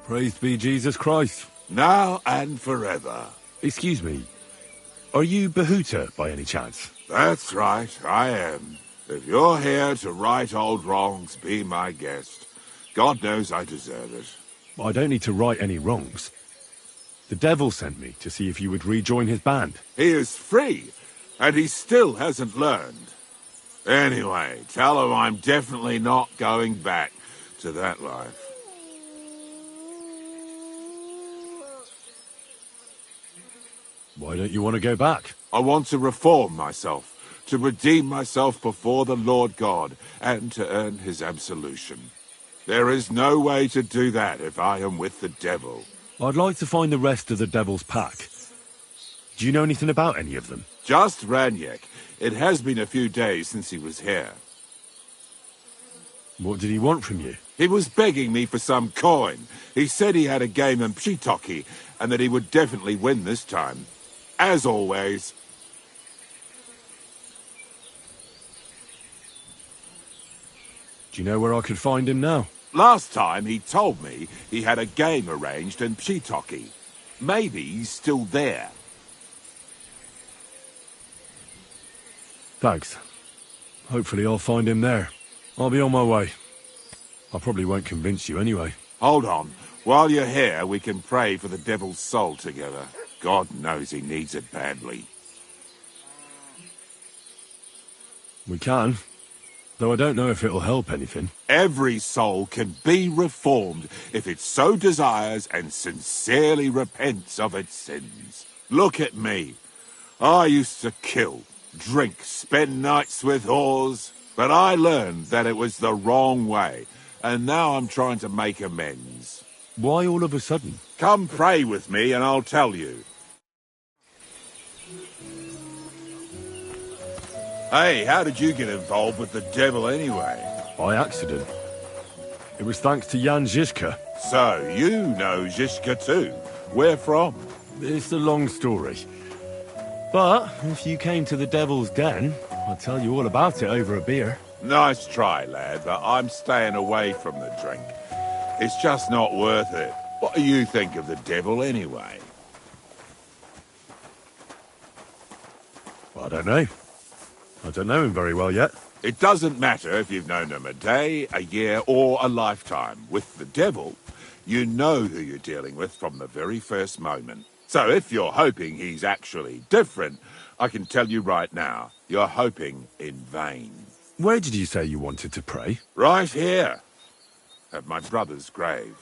Praised be Jesus Christ. Now and forever. Excuse me, are you Bahuta by any chance? That's right, I am. If you're here to right old wrongs, be my guest. God knows I deserve it. I don't need to right any wrongs. The devil sent me to see if you would rejoin his band. He is free, and he still hasn't learned. Anyway, tell him I'm definitely not going back to that life. Why don't you want to go back? I want to reform myself, to redeem myself before the Lord God, and to earn his absolution. There is no way to do that if I am with the devil. I'd like to find the rest of the devil's pack. Do you know anything about any of them? Just Ranyek. It has been a few days since he was here. What did he want from you? He was begging me for some coin. He said he had a game in Pshitoki, and that he would definitely win this time. As always. Do you know where I could find him now? Last time he told me he had a game arranged in Pshitoki. Maybe he's still there. Thanks. Hopefully I'll find him there. I'll be on my way. I probably won't convince you anyway. Hold on. While you're here, we can pray for the devil's soul together. God knows he needs it badly. We can. Though I don't know if it'll help anything. Every soul can be reformed if it so desires and sincerely repents of its sins. Look at me. I used to kill, drink, spend nights with whores, but I learned that it was the wrong way, and now I'm trying to make amends. Why all of a sudden? Come pray with me and I'll tell you. Hey, how did you get involved with the devil anyway? By accident. It was thanks to Jan Žižka. So, you know Žižka too. Where from? It's a long story. But if you came to the devil's den, I'll tell you all about it over a beer. Nice try, lad, but I'm staying away from the drink. It's just not worth it. What do you think of the devil anyway? I don't know. I don't know him very well yet. It doesn't matter if you've known him a day, a year, or a lifetime. With the devil, you know who you're dealing with from the very first moment. So if you're hoping he's actually different, I can tell you right now, you're hoping in vain. Where did you say you wanted to pray? Right here, at my brother's grave.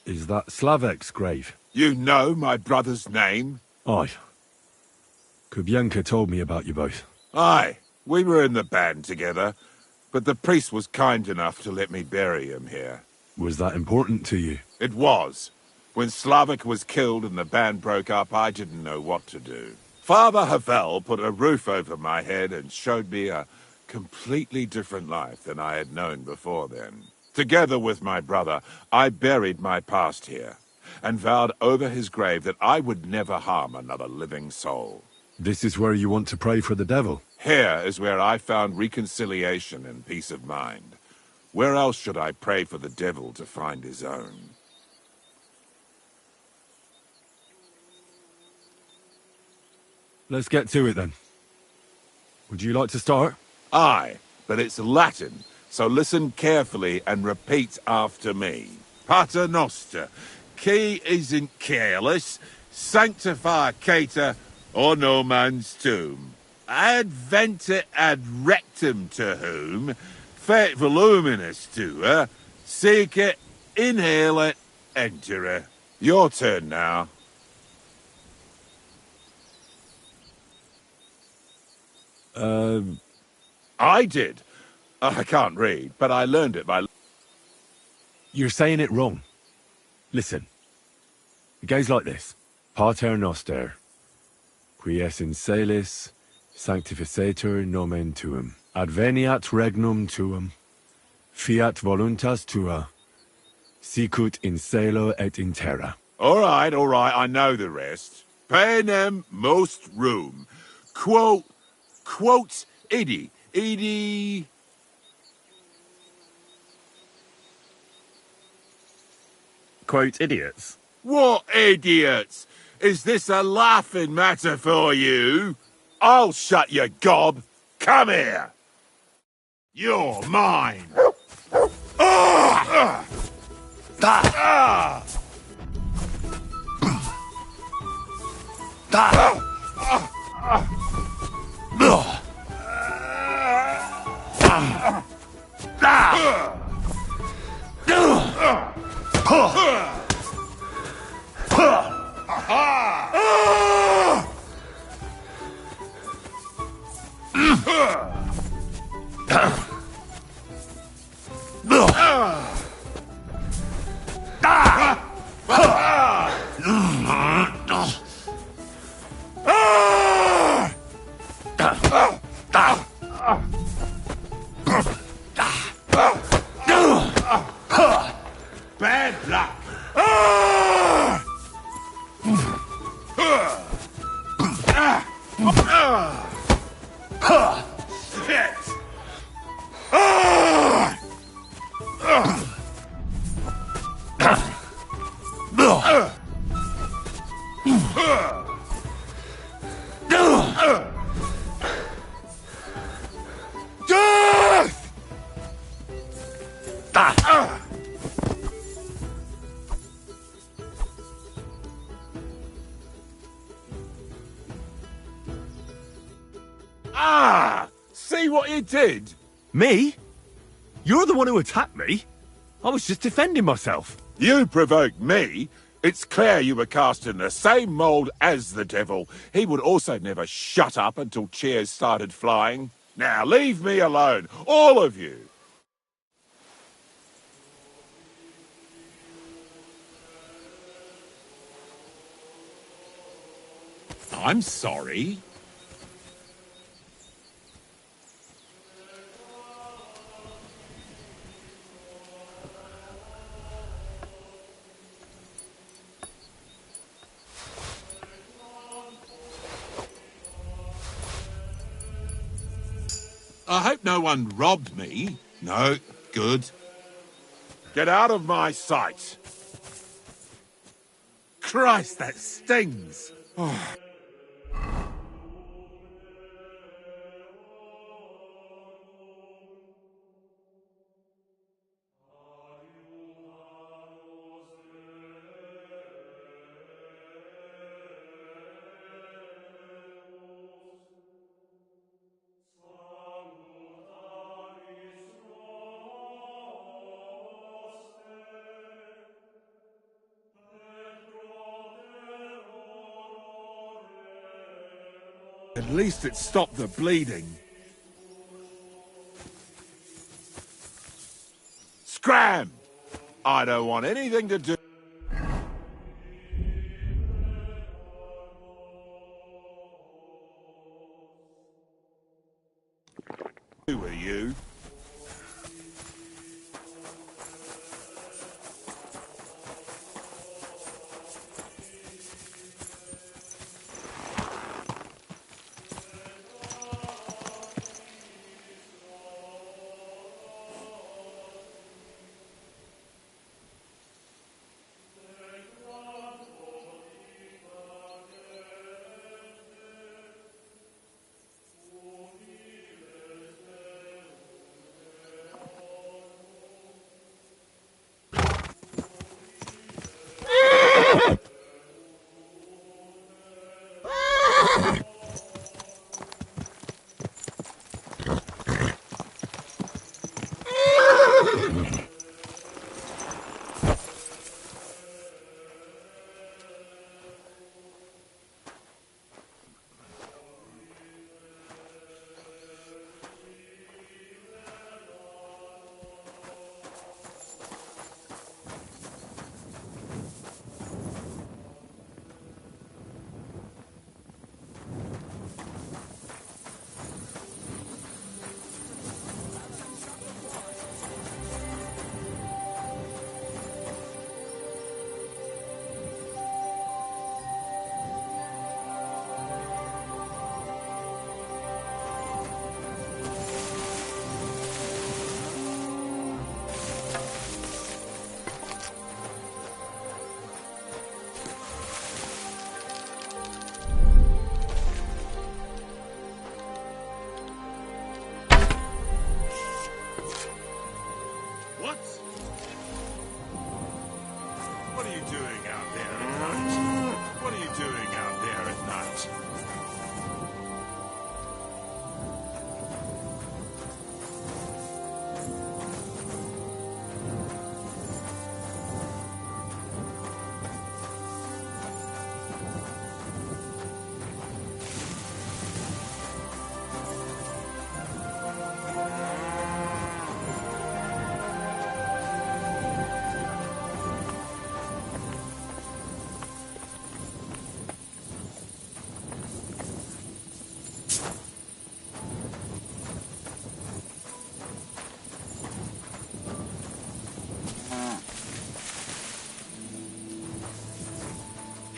Is that Slavek's grave? You know my brother's name? Aye. Kubienka told me about you both. Aye, we were in the band together, but the priest was kind enough to let me bury him here. Was that important to you? It was. When Slavek was killed and the band broke up, I didn't know what to do. Father Havel put a roof over my head and showed me a completely different life than I had known before then. Together with my brother, I buried my past here, and vowed over his grave that I would never harm another living soul. This is where you want to pray for the devil? Here is where I found reconciliation and peace of mind. Where else should I pray for the devil to find his own? Let's get to it then. Would you like to start? Aye, but it's Latin, so listen carefully and repeat after me. Pater Noster, qui is in careless, sanctify cater, or no man's tomb. Adventure ad rectum to whom, fet voluminous to her, seek it, inhale it, enter her. Your turn now. I did. I can't read, but I learned it by... You're saying it wrong. Listen. It goes like this. Pater Noster, qui es in celis, sanctificetur nomen tuum. Adveniat regnum tuum. Fiat voluntas tua. Sicut in celo et in terra. All right, I know the rest. Panem most room. Quote, idi. quote, idiots. What idiots? Is this a laughing matter for you? I'll shut your gob. Come here. You're mine. Ah! Ah! Bad luck. Shit. Ah! See what you did? Me? You're the one who attacked me. I was just defending myself. You provoked me. It's clear you were cast in the same mould as the devil. He would also never shut up until cheers started flying. Now leave me alone, all of you. I'm sorry. I hope no one robbed me. No, good. Get out of my sight. Christ, that stings. At least it stopped the bleeding. Scram! I don't want anything to do with you.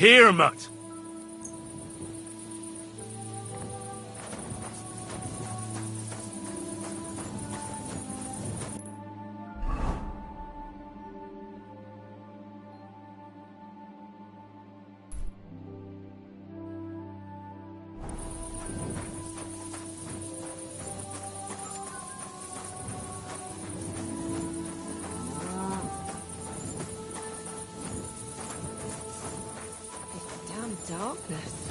Here, mutt! Darkness.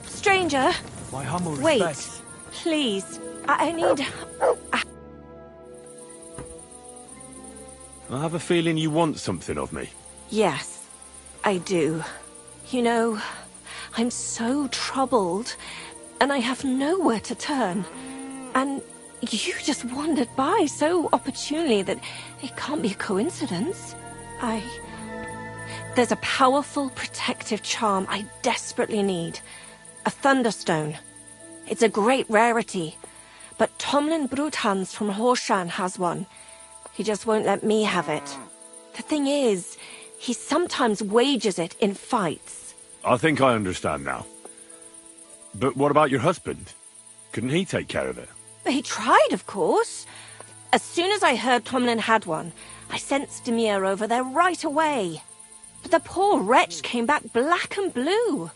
Stranger! My humble Wait, respects. please. I need... I have a feeling you want something of me. Yes, I do. You know, I'm so troubled, and I have nowhere to turn. And you just wandered by so opportunely that it can't be a coincidence. There's a powerful protective charm I desperately need. A Thunderstone. It's a great rarity, but Tomlin Bruthans from Horshan has one. He just won't let me have it. The thing is, he sometimes wages it in fights. I think I understand now. But what about your husband? Couldn't he take care of it? He tried, of course. As soon as I heard Tomlin had one, I sent Stamir over there right away. But the poor wretch came back black and blue.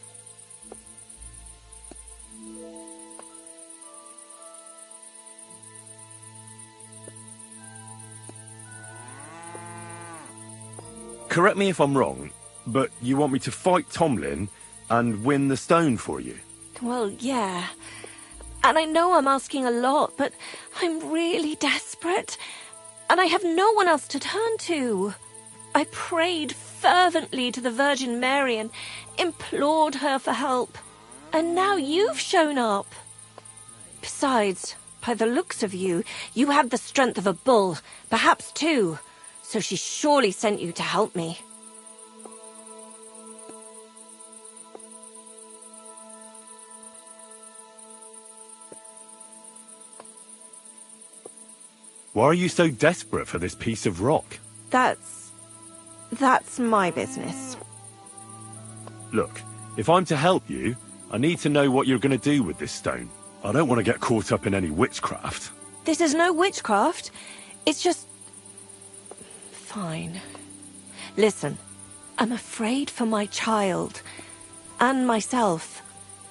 Correct me if I'm wrong, but you want me to fight Tomlin and win the stone for you? Well, yeah. And I know I'm asking a lot, but I'm really desperate. And I have no one else to turn to. I prayed fervently to the Virgin Mary and implored her for help. And now you've shown up. Besides, by the looks of you, you have the strength of a bull, perhaps two. So she surely sent you to help me. Why are you so desperate for this piece of rock? That's my business. Look, if I'm to help you, I need to know what you're going to do with this stone. I don't want to get caught up in any witchcraft. This is no witchcraft. It's just... Fine. Listen, I'm afraid for my child. And myself.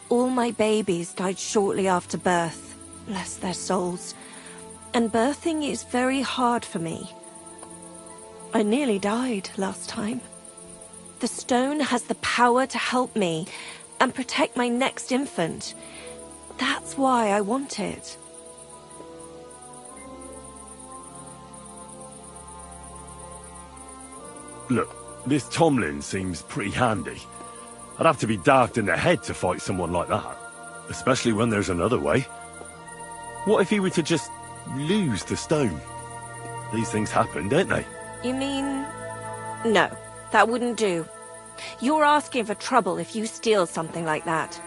All my babies died shortly after birth. Bless their souls. And birthing is very hard for me. I nearly died last time. The stone has the power to help me and protect my next infant. That's why I want it. Look, this Tomlin seems pretty handy. I'd have to be daft in the head to fight someone like that. Especially when there's another way. What if he were to just lose the stone? These things happen, don't they? You mean... No, that wouldn't do. You're asking for trouble if you steal something like that.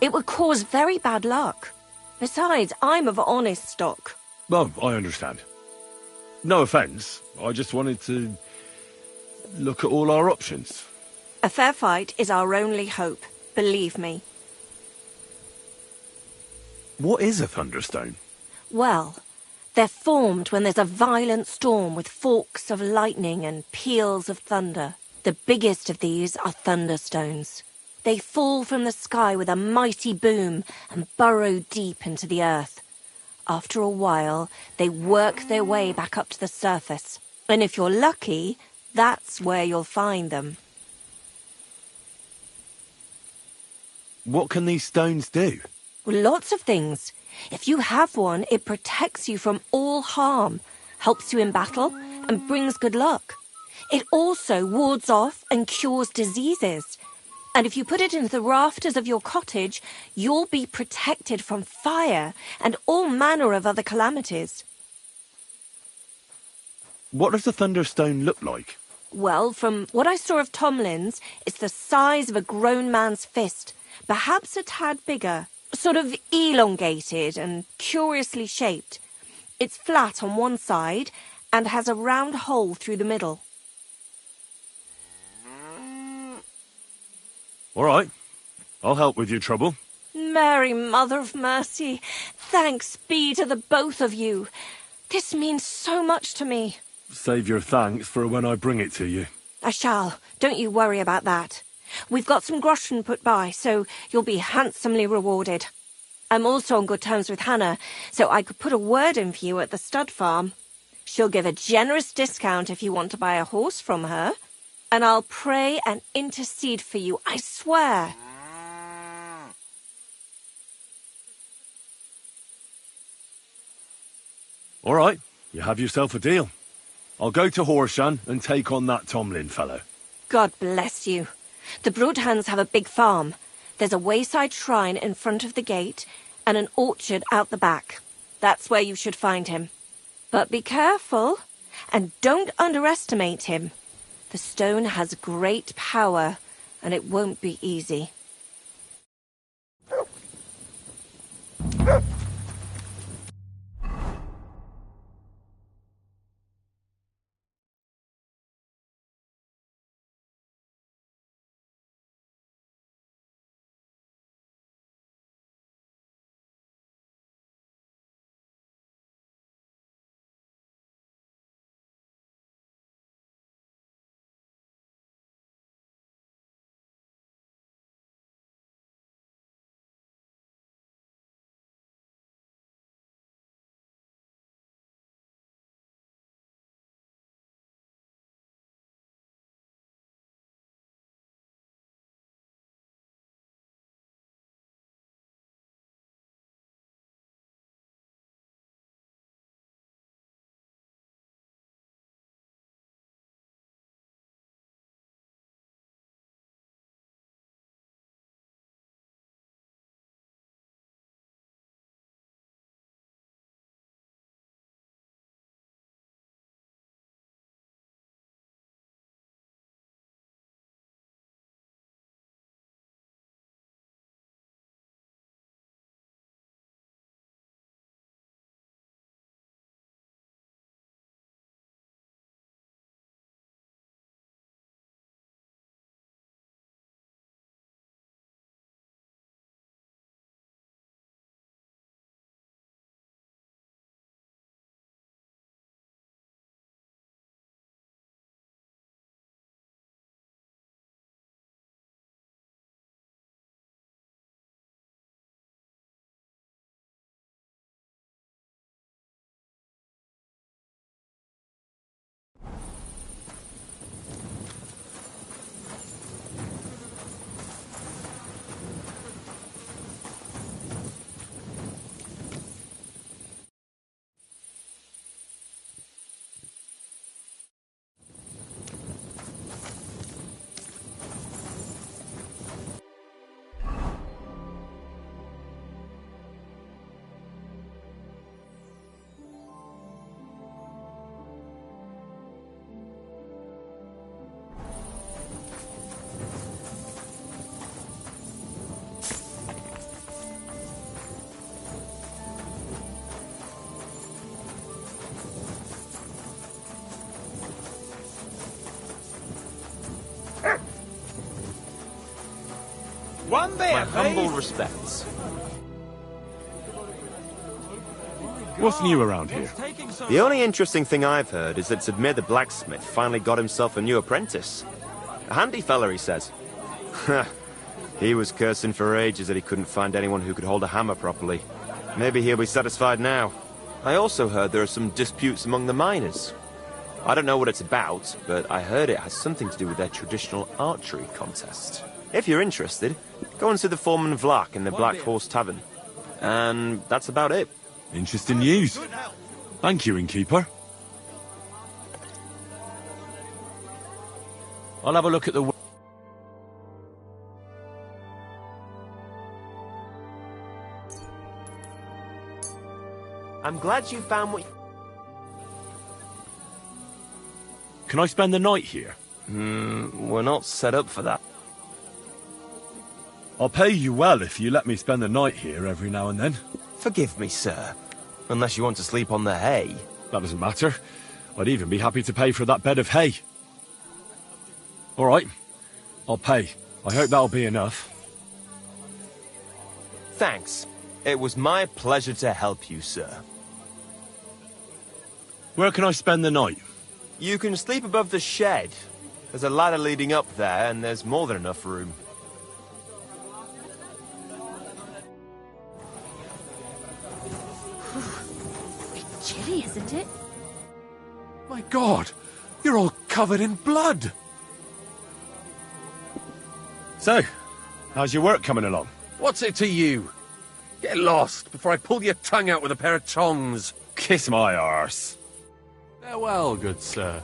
It would cause very bad luck. Besides, I'm of honest stock. Well, I understand. No offence, I just wanted to look at all our options. A fair fight is our only hope, believe me. What is a Thunderstone? Well, they're formed when there's a violent storm with forks of lightning and peals of thunder. The biggest of these are Thunderstones. They fall from the sky with a mighty boom and burrow deep into the earth. After a while, they work their way back up to the surface. And if you're lucky, that's where you'll find them. What can these stones do? Well, lots of things. If you have one, it protects you from all harm, helps you in battle, and brings good luck. It also wards off and cures diseases. And if you put it into the rafters of your cottage, you'll be protected from fire and all manner of other calamities. What does a Thunderstone look like? Well, from what I saw of Tomlin's, it's the size of a grown man's fist, perhaps a tad bigger, sort of elongated and curiously shaped. It's flat on one side and has a round hole through the middle. All right. I'll help with your trouble. Mary, Mother of Mercy, thanks be to the both of you. This means so much to me. Save your thanks for when I bring it to you. I shall. Don't you worry about that. We've got some groschen put by, so you'll be handsomely rewarded. I'm also on good terms with Hannah, so I could put a word in for you at the stud farm. She'll give a generous discount if you want to buy a horse from her. And I'll pray and intercede for you, I swear. All right. You have yourself a deal. I'll go to Horshan and take on that Tomlin fellow. God bless you. The Broadhands have a big farm. There's a wayside shrine in front of the gate and an orchard out the back. That's where you should find him. But be careful, and don't underestimate him. The stone has great power, and it won't be easy. One beer, My humble please. respects. What's new around here? The only interesting thing I've heard is that Sidmir the blacksmith finally got himself a new apprentice. A handy fella, he says. He was cursing for ages that he couldn't find anyone who could hold a hammer properly. Maybe he'll be satisfied now. I also heard there are some disputes among the miners. I don't know what it's about, but I heard it has something to do with their traditional archery contest. If you're interested, go and see the foreman Vlak in the Black Horse Tavern. And that's about it. Interesting news. Thank you, innkeeper. I'll have a look at the... I'm glad you found what... Can I spend the night here? We're not set up for that. I'll pay you well if you let me spend the night here every now and then. Forgive me, sir. Unless you want to sleep on the hay. That doesn't matter. I'd even be happy to pay for that bed of hay. All right. I'll pay. I hope that'll be enough. Thanks. It was my pleasure to help you, sir. Where can I spend the night? You can sleep above the shed. There's a ladder leading up there, and there's more than enough room. Bit chilly, isn't it? My God, you're all covered in blood. So, how's your work coming along? What's it to you? Get lost before I pull your tongue out with a pair of tongs. Kiss my arse. Farewell, good sir.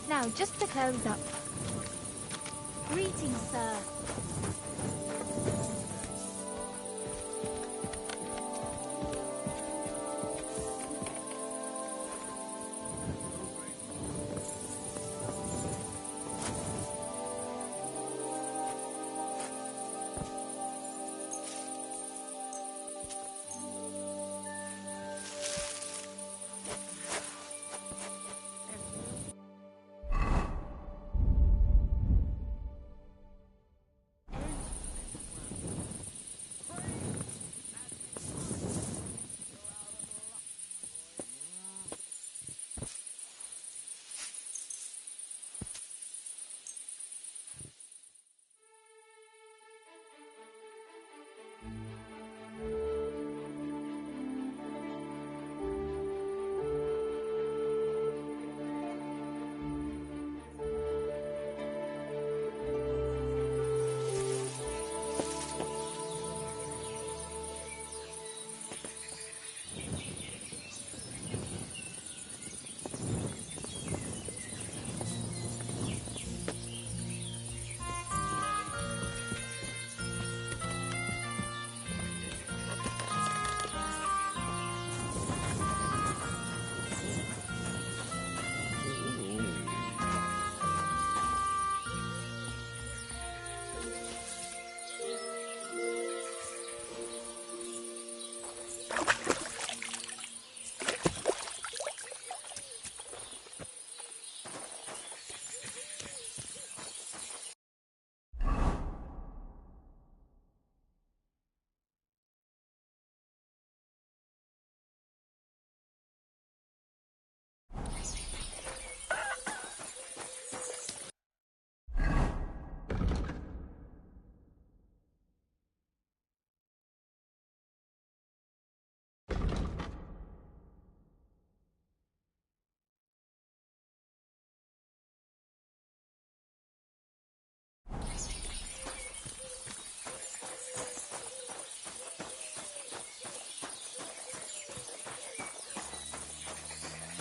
Now, just to close up. Greetings, sir.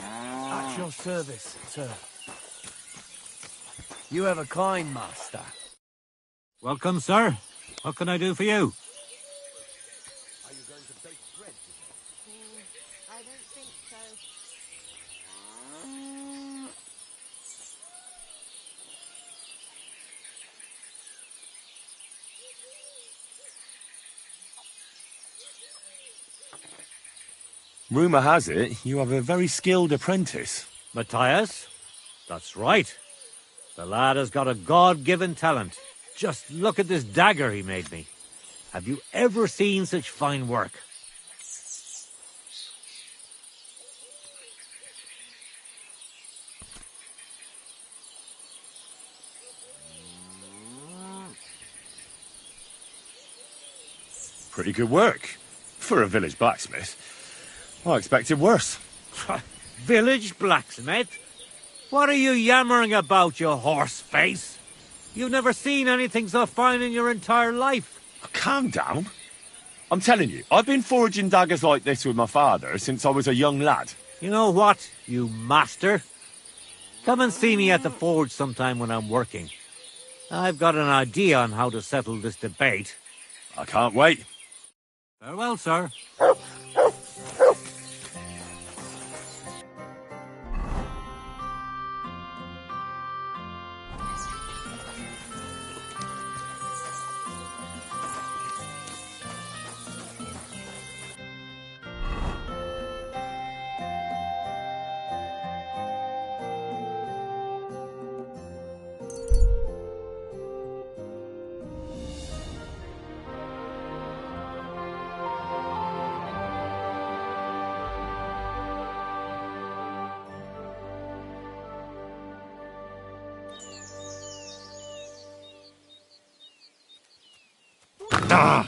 At your service, sir. You have a kind master. Welcome, sir. What can I do for you? I don't think so. Rumour has it you have a very skilled apprentice. Matthias? That's right. The lad has got a God-given talent. Just look at this dagger he made me. Have you ever seen such fine work? Pretty good work. For a village blacksmith. I expected worse. Village blacksmith? What are you yammering about, you horse face? You've never seen anything so fine in your entire life. Calm down. I'm telling you, I've been forging daggers like this with my father since I was a young lad. You know what, you master? Come and see me at the forge sometime when I'm working. I've got an idea on how to settle this debate. I can't wait. Farewell, sir. Ah!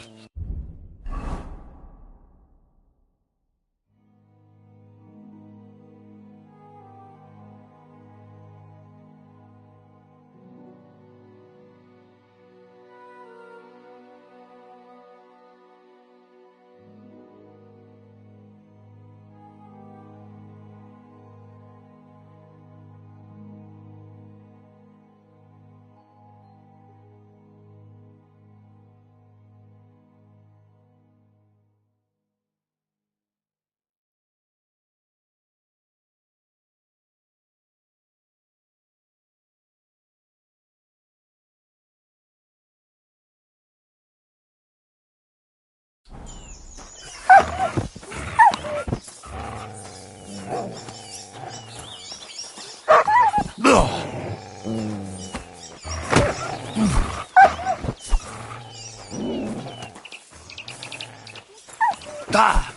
Ah!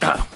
Ah!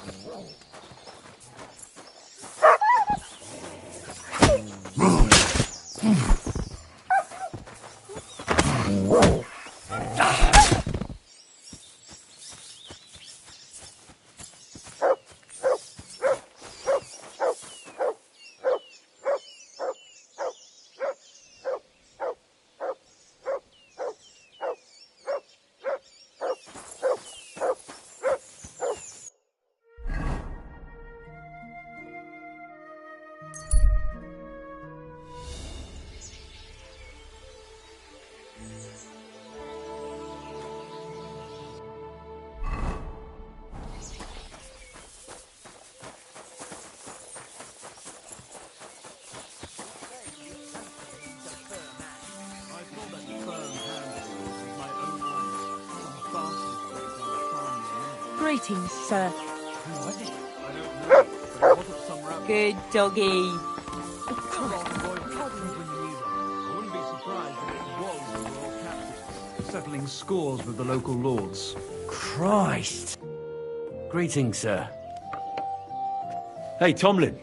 Greetings, sir. Good doggy. Settling scores with the local lords. Christ. Greetings, sir. Hey, Tomlin.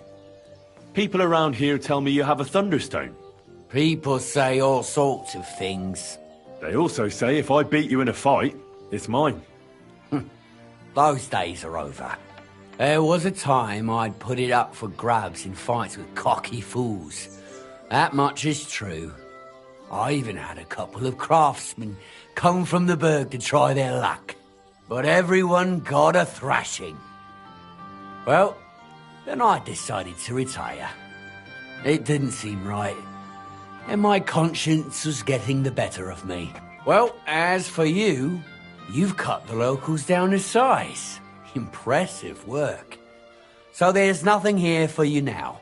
People around here tell me you have a thunderstone. People say all sorts of things. They also say if I beat you in a fight, it's mine. Those days are over. There was a time I'd put it up for grabs in fights with cocky fools. That much is true. I even had a couple of craftsmen come from the burg to try their luck. But everyone got a thrashing. Well, then I decided to retire. It didn't seem right, and my conscience was getting the better of me. Well, as for you, you've cut the locals down to size. Impressive work. So there's nothing here for you now.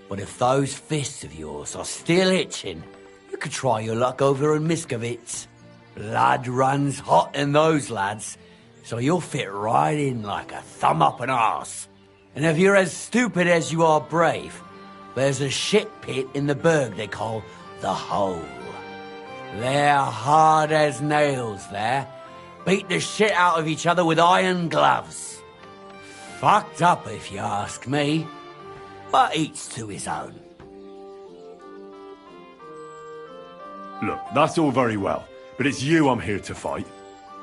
But if those fists of yours are still itching, you could try your luck over in Miskovitz. Blood runs hot in those lads, so you'll fit right in like a thumb up an arse. And if you're as stupid as you are brave, there's a shit pit in the burg they call the Hole. They're hard as nails there. Beat the shit out of each other with iron gloves. Fucked up if you ask me, but each to his own. Look, that's all very well, but it's you I'm here to fight.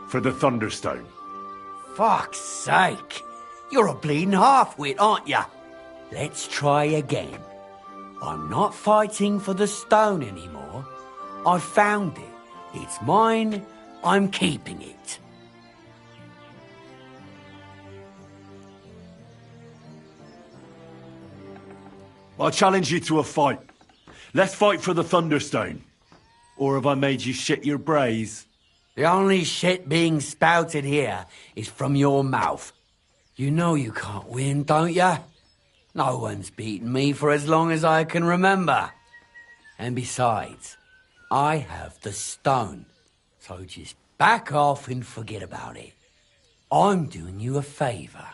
For the Thunderstone. Fuck's sake. You're a bleeding half-wit, aren't ya? Let's try again. I'm not fighting for the stone anymore. I found it. It's mine. I'm keeping it. I challenge you to a fight. Let's fight for the Thunderstone. Or have I made you shit your brays? The only shit being spouted here is from your mouth. You know you can't win, don't ya? No one's beaten me for as long as I can remember. And besides, I have the stone. So just back off and forget about it. I'm doing you a favour,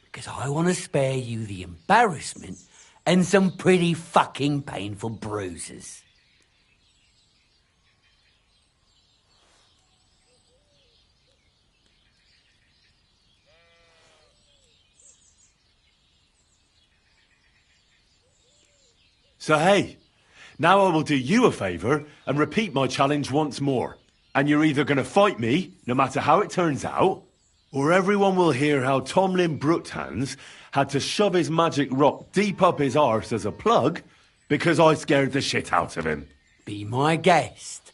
because I want to spare you the embarrassment and some pretty fucking painful bruises. So hey, now I will do you a favour and repeat my challenge once more. And you're either going to fight me, no matter how it turns out, or everyone will hear how Tomlin Brookhands had to shove his magic rock deep up his arse as a plug because I scared the shit out of him. Be my guest.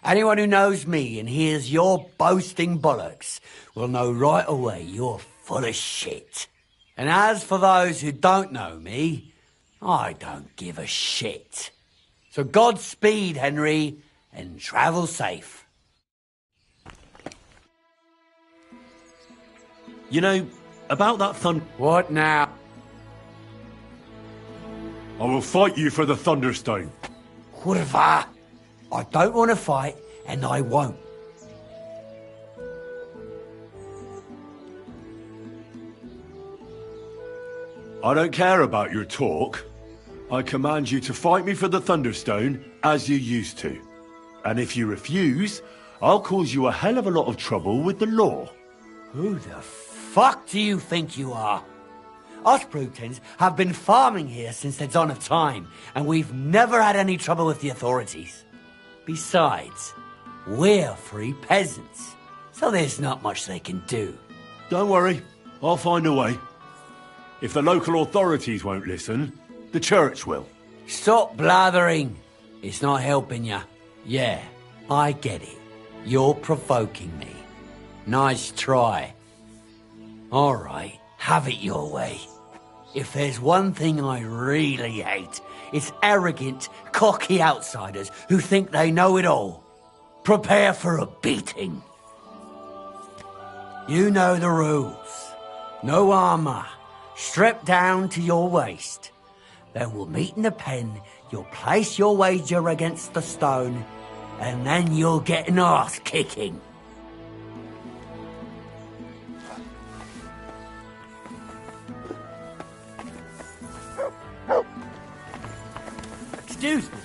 Anyone who knows me and hears your boasting bollocks will know right away you're full of shit. And as for those who don't know me, I don't give a shit. So Godspeed, Henry, and travel safe. You know, about that What now? I will fight you for the Thunderstone. Kurva! I don't want to fight, and I won't. I don't care about your talk. I command you to fight me for the Thunderstone as you used to. And if you refuse, I'll cause you a hell of a lot of trouble with the law. Who the fuck do you think you are? Us Brutons have been farming here since the dawn of time, and we've never had any trouble with the authorities. Besides, we're free peasants, so there's not much they can do. Don't worry, I'll find a way. If the local authorities won't listen, the church will. Stop blathering. It's not helping you. Yeah, I get it. You're provoking me. Nice try. All right, have it your way. If there's one thing I really hate, it's arrogant, cocky outsiders who think they know it all. Prepare for a beating. You know the rules. No armor. Strip down to your waist. Then we'll meet in the pen, you'll place your wager against the stone, and then you'll get an arse kicking. Excuse me.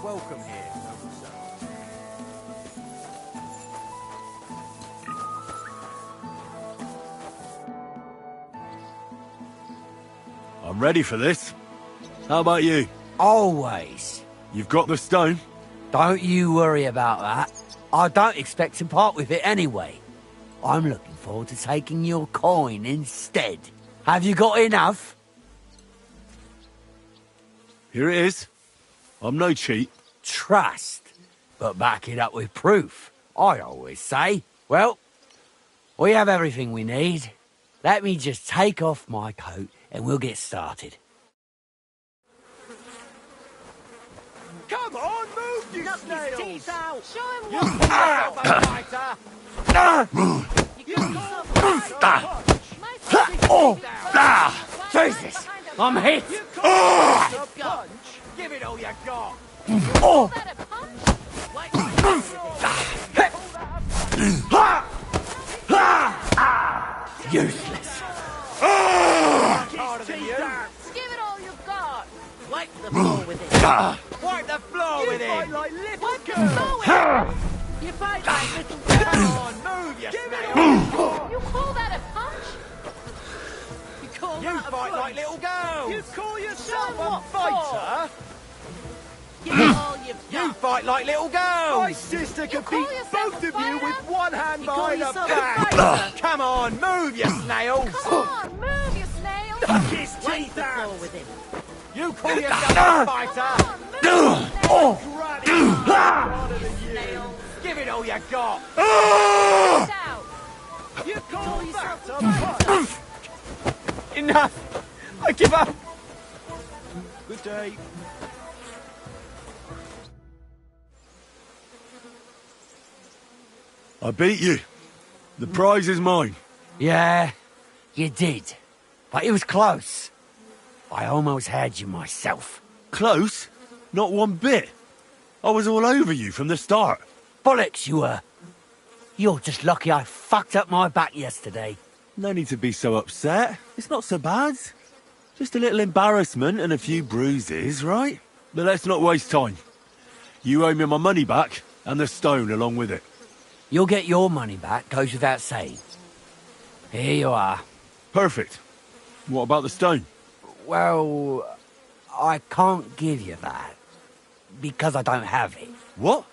Welcome here, noble sir. I'm ready for this. How about you? Always. You've got the stone? Don't you worry about that. I don't expect to part with it anyway. I'm looking forward to taking your coin instead. Have you got enough? Here it is. I'm no cheat. Trust, but back it up with proof, I always say. Well, we have everything we need. Let me just take off my coat and we'll get started. Come on, move, you Knock his snails! teeth out! Show him You what! Jesus, I'm hit! Give it all you got! Oh! Is that a punch? Useless. Harder than you! Give it all you've got! Wipe the floor with it! Wipe the floor with it! Wipe the floor with it! You fight like little girls. Come on, move, you snail. You call that a punch? You that a fight punch? like little girls. You call yourself So a what fighter? Give it all you've You got. fight like little girls. My sister could beat both of you with one hand behind her back. Come on, move, you snails. Come on, move, you snail. Knock his Wipe teeth the out. floor with him. You call yourself a fighter. Give it all you got. Down. You call yourself a fighter. Enough. I give up. Good day. I beat you. The prize is mine. Yeah, you did. But it was close. I almost had you myself. Close? Not one bit. I was all over you from the start. Bollocks you were. You're just lucky I fucked up my back yesterday. No need to be so upset. It's not so bad. Just a little embarrassment and a few bruises, right? But let's not waste time. You owe me my money back, and the stone along with it. You'll get your money back, goes without saying. Here you are. Perfect. What about the stone? Well, I can't give you that. Because I don't have it. What?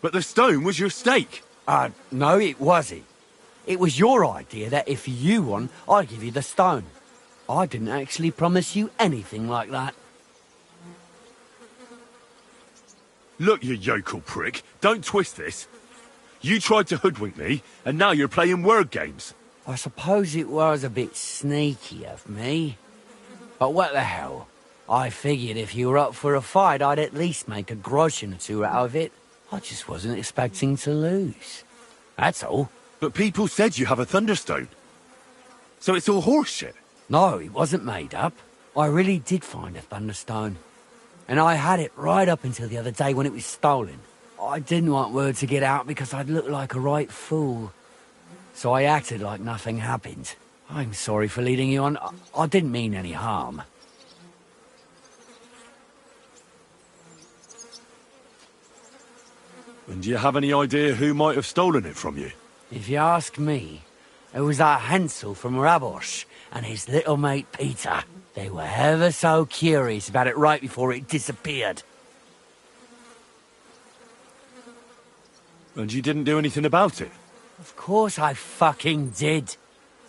But the stone was your stake. No, it wasn't. It was your idea that if you won, I'd give you the stone. I didn't actually promise you anything like that. Look, you yokel prick. Don't twist this. You tried to hoodwink me, and now you're playing word games. I suppose it was a bit sneaky of me. But what the hell? I figured if you were up for a fight, I'd at least make a groschen or two out of it. I just wasn't expecting to lose. That's all. But people said you have a thunderstone. So it's all horseshit. No, it wasn't made up. I really did find a thunderstone. And I had it right up until the other day when it was stolen. I didn't want word to get out because I'd look like a right fool. So I acted like nothing happened. I'm sorry for leading you on. I didn't mean any harm. And do you have any idea who might have stolen it from you? If you ask me, it was that Hansel from Rabosh and his little mate Peter. They were ever so curious about it right before it disappeared. And you didn't do anything about it? Of course I fucking did.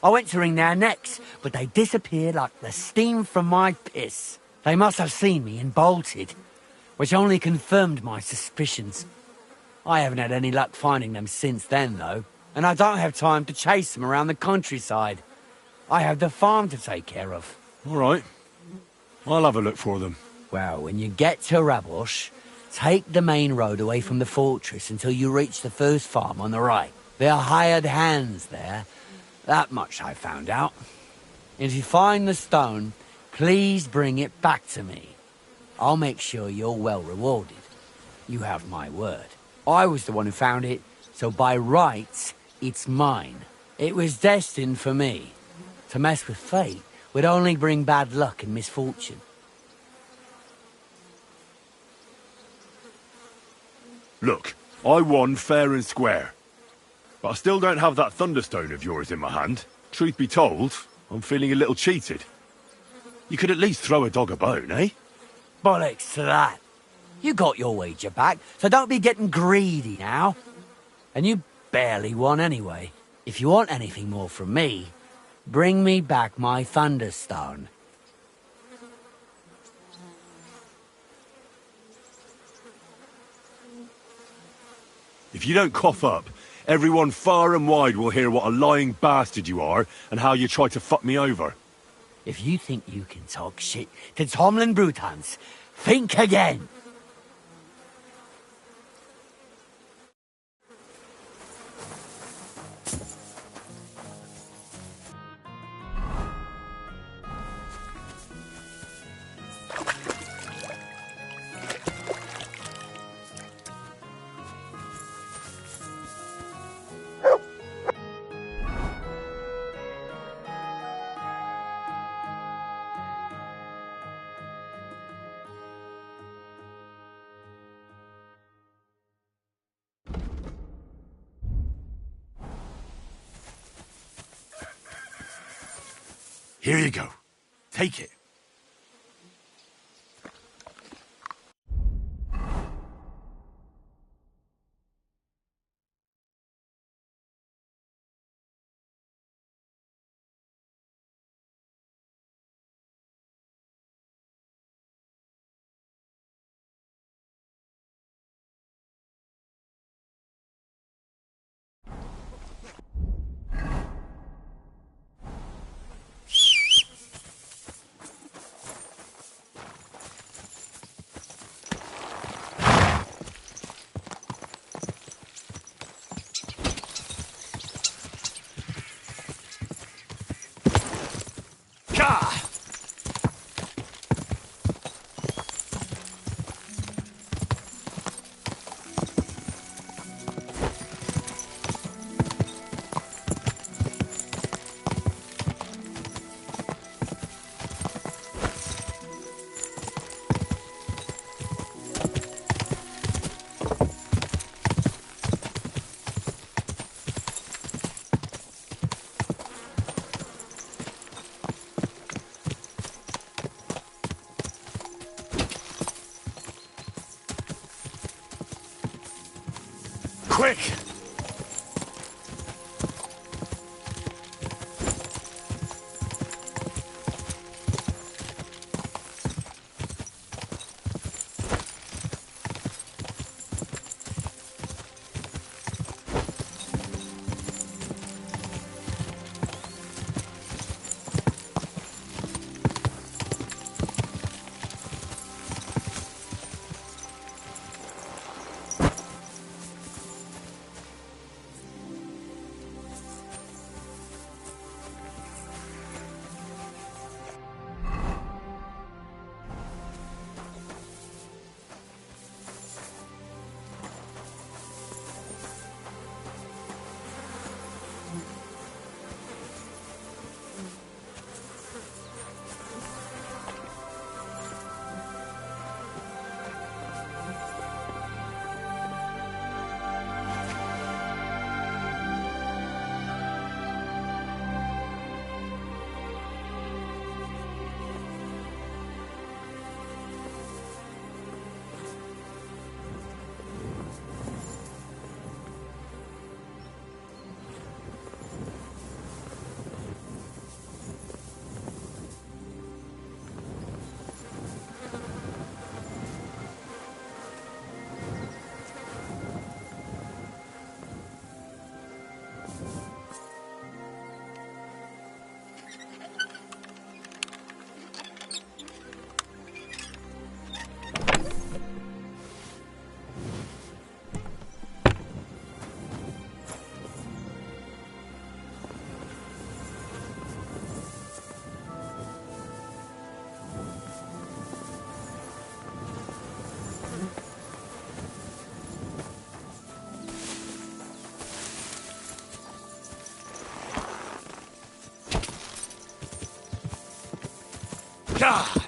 I went to wring their necks, but they disappeared like the steam from my piss. They must have seen me and bolted, which only confirmed my suspicions. I haven't had any luck finding them since then, though, and I don't have time to chase them around the countryside. I have the farm to take care of. All right. I'll have a look for them. Well, when you get to Rabosh, take the main road away from the fortress until you reach the first farm on the right. They're hired hands there. That much I found out. And if you find the stone, please bring it back to me. I'll make sure you're well rewarded. You have my word. I was the one who found it, so by rights, it's mine. It was destined for me. To mess with fate would only bring bad luck and misfortune. Look, I won fair and square. But I still don't have that thunderstone of yours in my hand. Truth be told, I'm feeling a little cheated. You could at least throw a dog a bone, eh? Bollocks to that. You got your wager back, so don't be getting greedy now. And you barely won anyway. If you want anything more from me, bring me back my thunderstone. If you don't cough up, everyone far and wide will hear what a lying bastard you are and how you tried to fuck me over. If you think you can talk shit to Tomlin Brutans, think again. Here you go. Take it. Quick! Ah!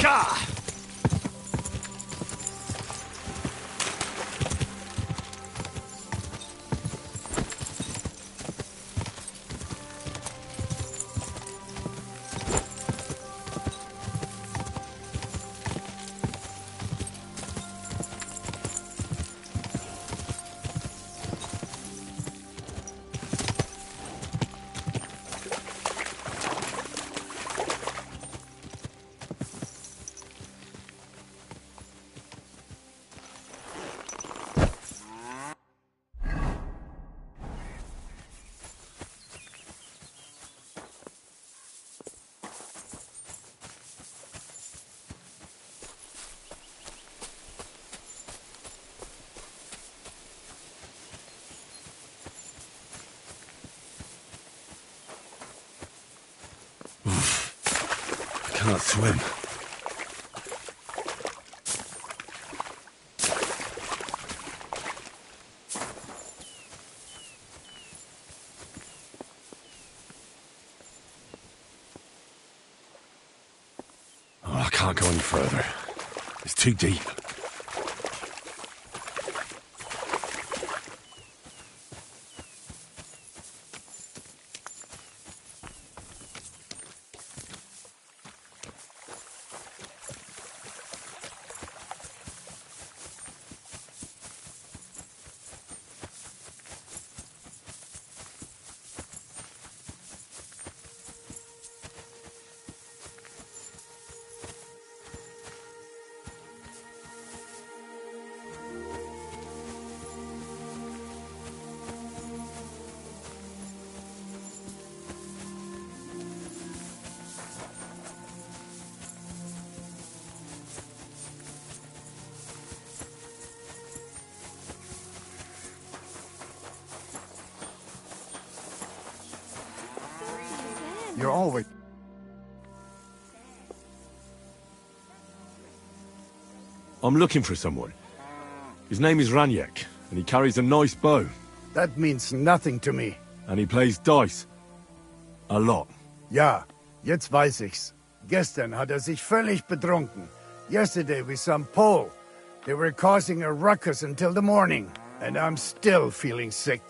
Ah! can't swim. Oh, I can't go any further. It's too deep. You're always... I'm looking for someone. His name is Raniek, and he carries a nice bow. That means nothing to me. And he plays dice. A lot. Ja, jetzt weiß ich's. Gestern hat sich völlig betrunken. Yesterday with some Pole. They were causing a ruckus until the morning. And I'm still feeling sick.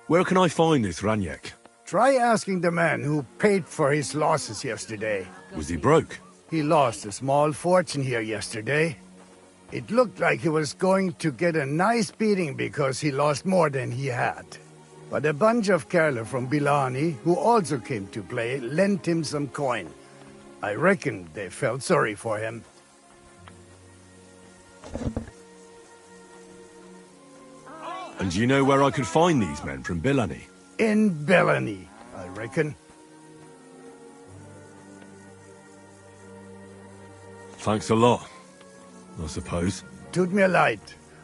Where can I find this Raniek? Try asking the man who paid for his losses yesterday. Was he broke? He lost a small fortune here yesterday. It looked like he was going to get a nice beating because he lost more than he had. But a bunch of Kerler from Bilani, who also came to play, lent him some coin. I reckon they felt sorry for him. And do you know where I could find these men from Bilani? In Bilani, I reckon. Thanks a lot, I suppose. Tut mir leid.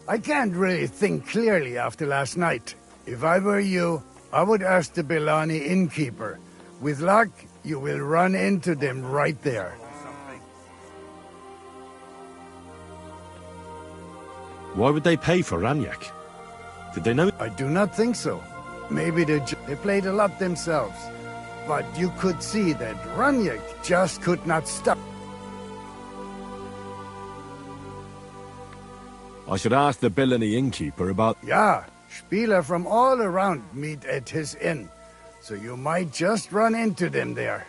I can't really think clearly after last night. If I were you, I would ask the Bilani innkeeper. With luck, you will run into them right there. Why would they pay for Raniek? Did they know? I do not think so. Maybe they played a lot themselves. But you could see that Raniek just could not stop. I should ask the Bilani innkeeper about... Ja, Spieler from all around meet at his inn. So you might just run into them there.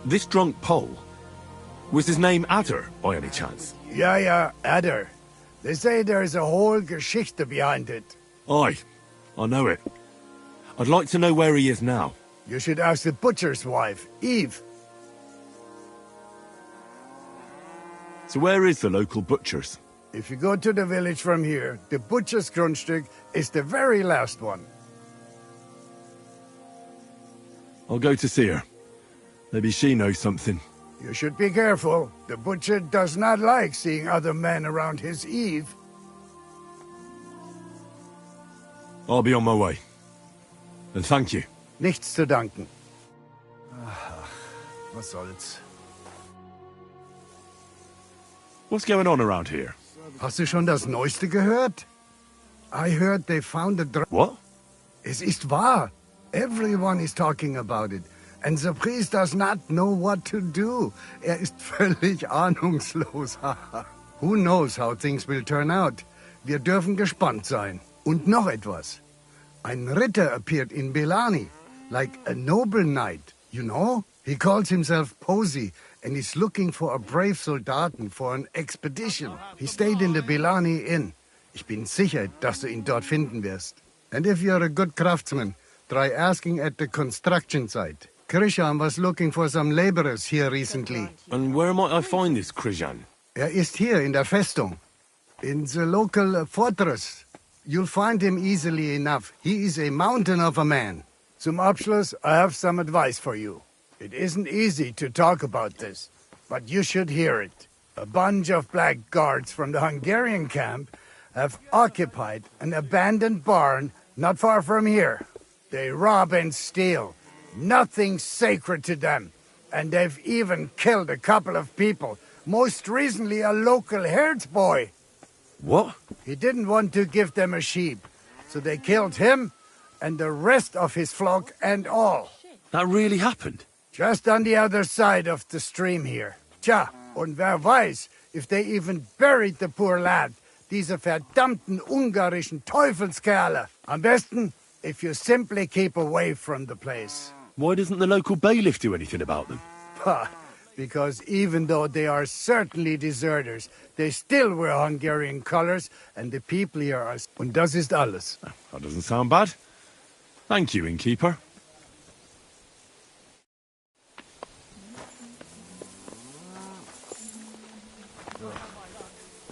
This drunk Pole? Was his name Adder, by any chance? Ja, Adder. They say there's a whole Geschichte behind it. Aye, I know it. I'd like to know where he is now. You should ask the butcher's wife, Eve. So where is the local butcher's? If you go to the village from here, the butcher's Grundstück is the very last one. I'll go to see her. Maybe she knows something. You should be careful. The butcher does not like seeing other men around his Eve. I'll be on my way. And thank you. Nichts zu danken. Was soll's. What's going on around here? Hast du schon das Neueste gehört? I heard they found a What? Es ist wahr. Everyone is talking about it. And the priest does not know what to do. Ist völlig ahnungslos. Who knows how things will turn out? Wir dürfen gespannt sein. Und noch etwas. Ein Ritter appeared in Bilani, like a noble knight, you know? He calls himself Posey, and is looking for a brave Soldaten for an expedition. He stayed in the Bilani Inn. Ich bin sicher, dass du ihn dort finden wirst. And if you're a good craftsman, try asking at the construction site. Krishan was looking for some laborers here recently. And where might I find this Krishan? Ist hier in der Festung. In the local fortress. You'll find him easily enough. He is a mountain of a man. Zum Abschluss, I have some advice for you. It isn't easy to talk about this, but you should hear it. A bunch of blackguards from the Hungarian camp have occupied an abandoned barn not far from here. They rob and steal. Nothing sacred to them. And they've even killed a couple of people. Most recently, a local herdsboy. What? He didn't want to give them a sheep, so they killed him and the rest of his flock and all. That really happened? Just on the other side of the stream here. Tja, und wer weiß, if they even buried the poor lad. Diese verdammten ungarischen Teufelskerle. Am besten, if you simply keep away from the place. Why doesn't the local bailiff do anything about them? Ha! Because even though they are certainly deserters, they still wear Hungarian colors, and the people here are... Und das ist alles. That doesn't sound bad. Thank you, innkeeper.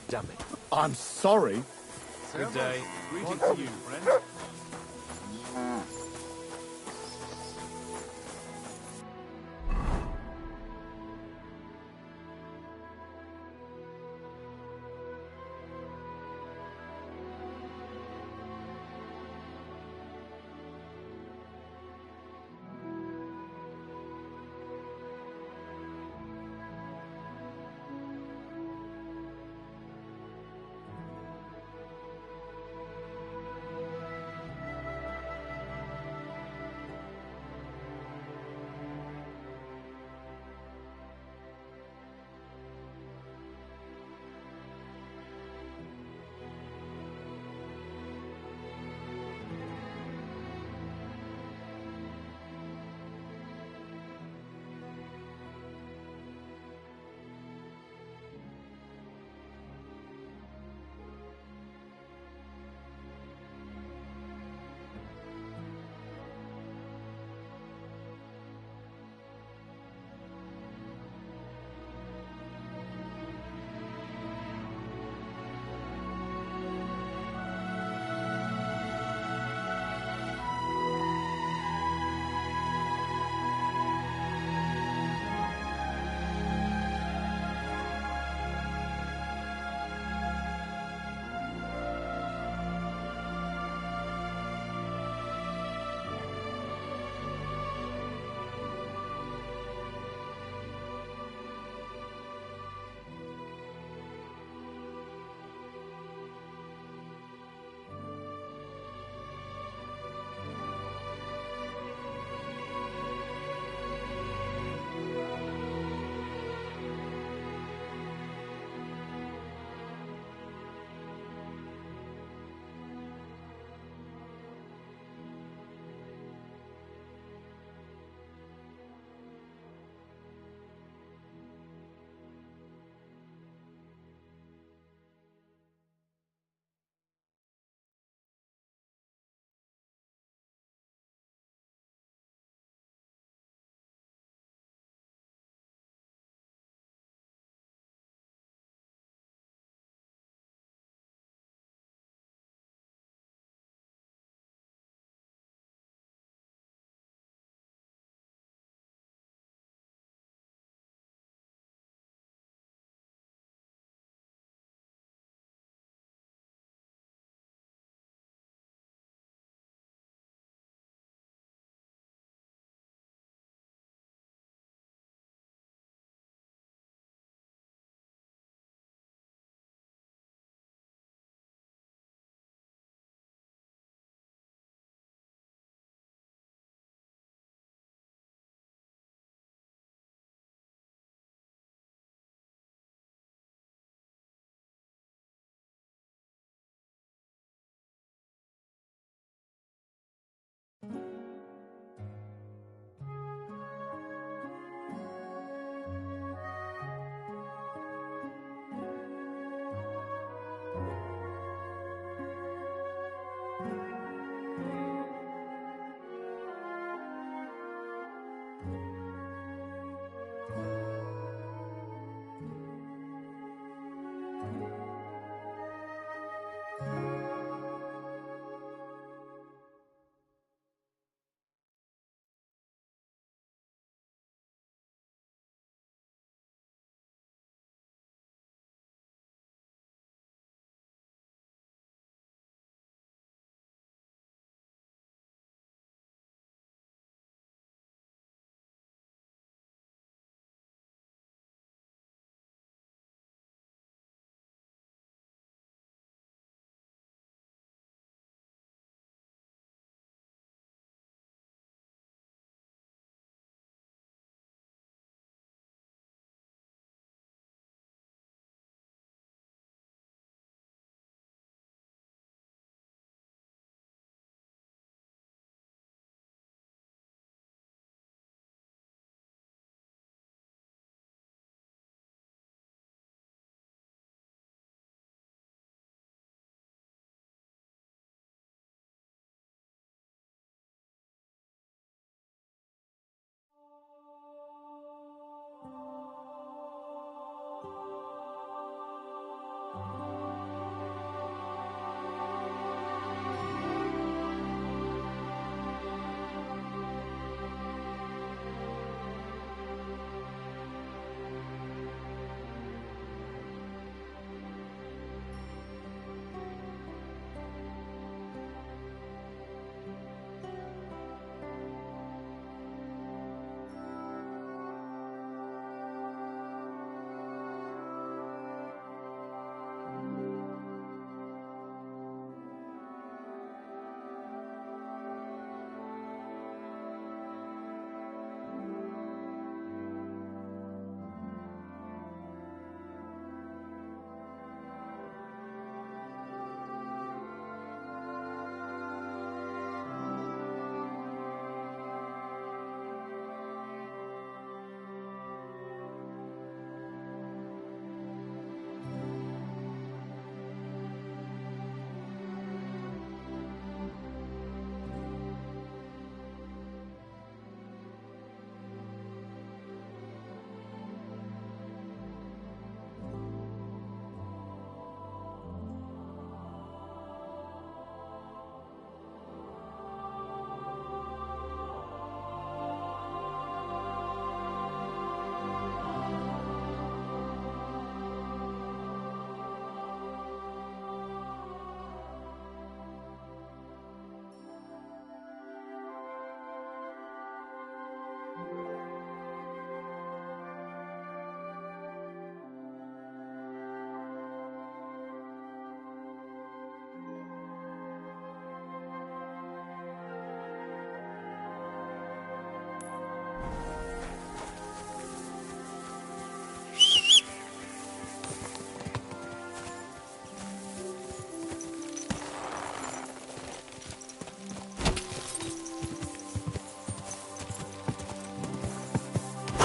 Damn it. I'm sorry. Good day. Greetings to you, friend.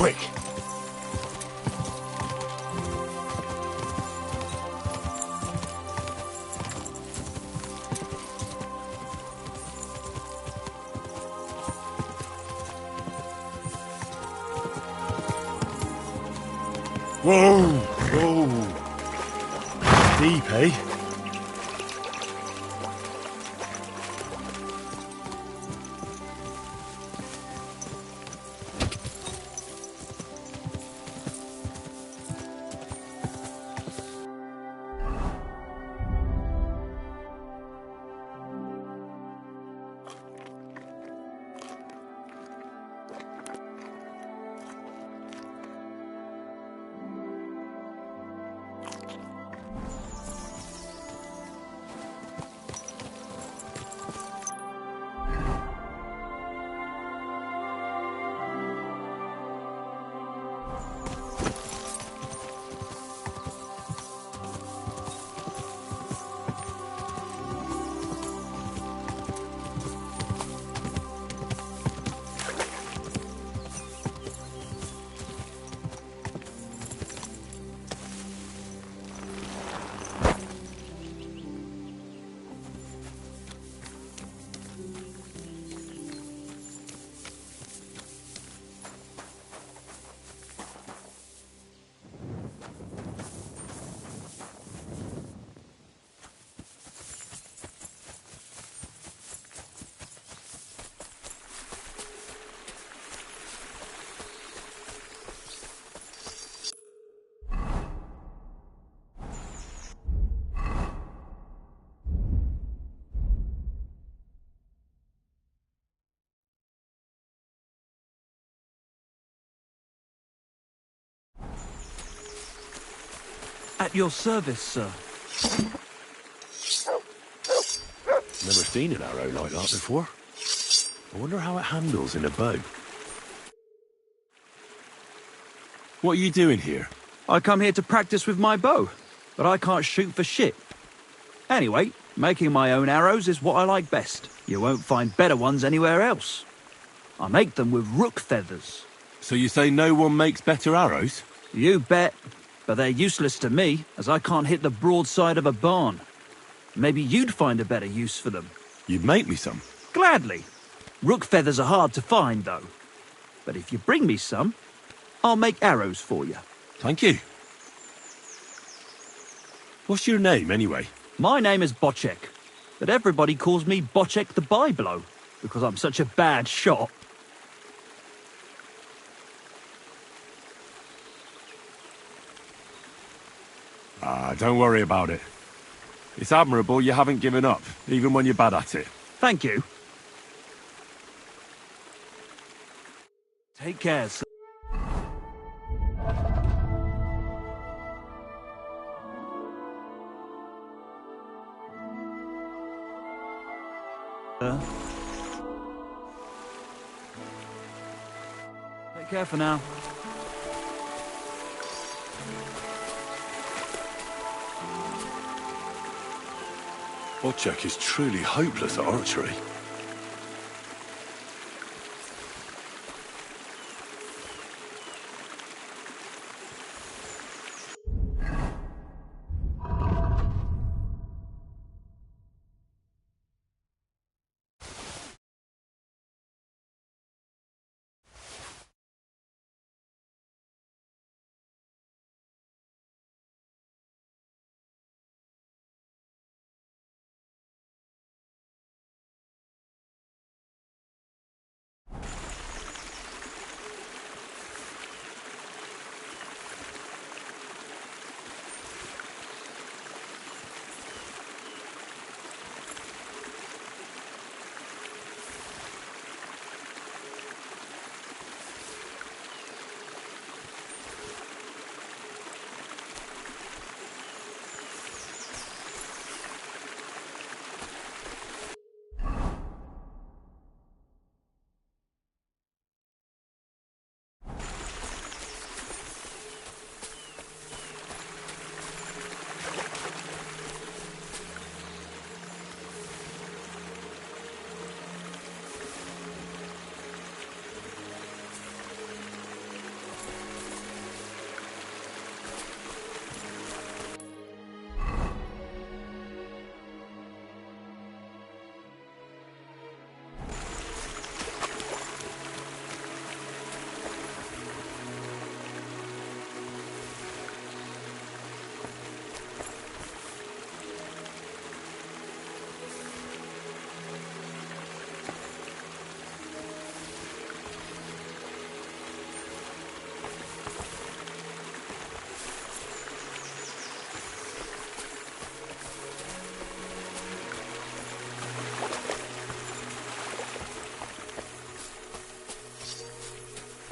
quick. Whoa, whoa. Deep, eh? At your service, sir. Never seen an arrow like that before. I wonder how it handles in a bow. What are you doing here? I come here to practice with my bow, but I can't shoot for shit. Anyway, making my own arrows is what I like best. You won't find better ones anywhere else. I make them with rook feathers. So you say no one makes better arrows? You bet. But they're useless to me, as I can't hit the broadside of a barn. Maybe you'd find a better use for them. You'd make me some. Gladly. Rook feathers are hard to find, though. But if you bring me some, I'll make arrows for you. Thank you. What's your name, anyway? My name is Bocek, but everybody calls me Bocek the Byblow, because I'm such a bad shot. Ah, don't worry about it. It's admirable you haven't given up, even when you're bad at it. Thank you. Take care, sir. Take care for now. Bocek is truly hopeless at archery.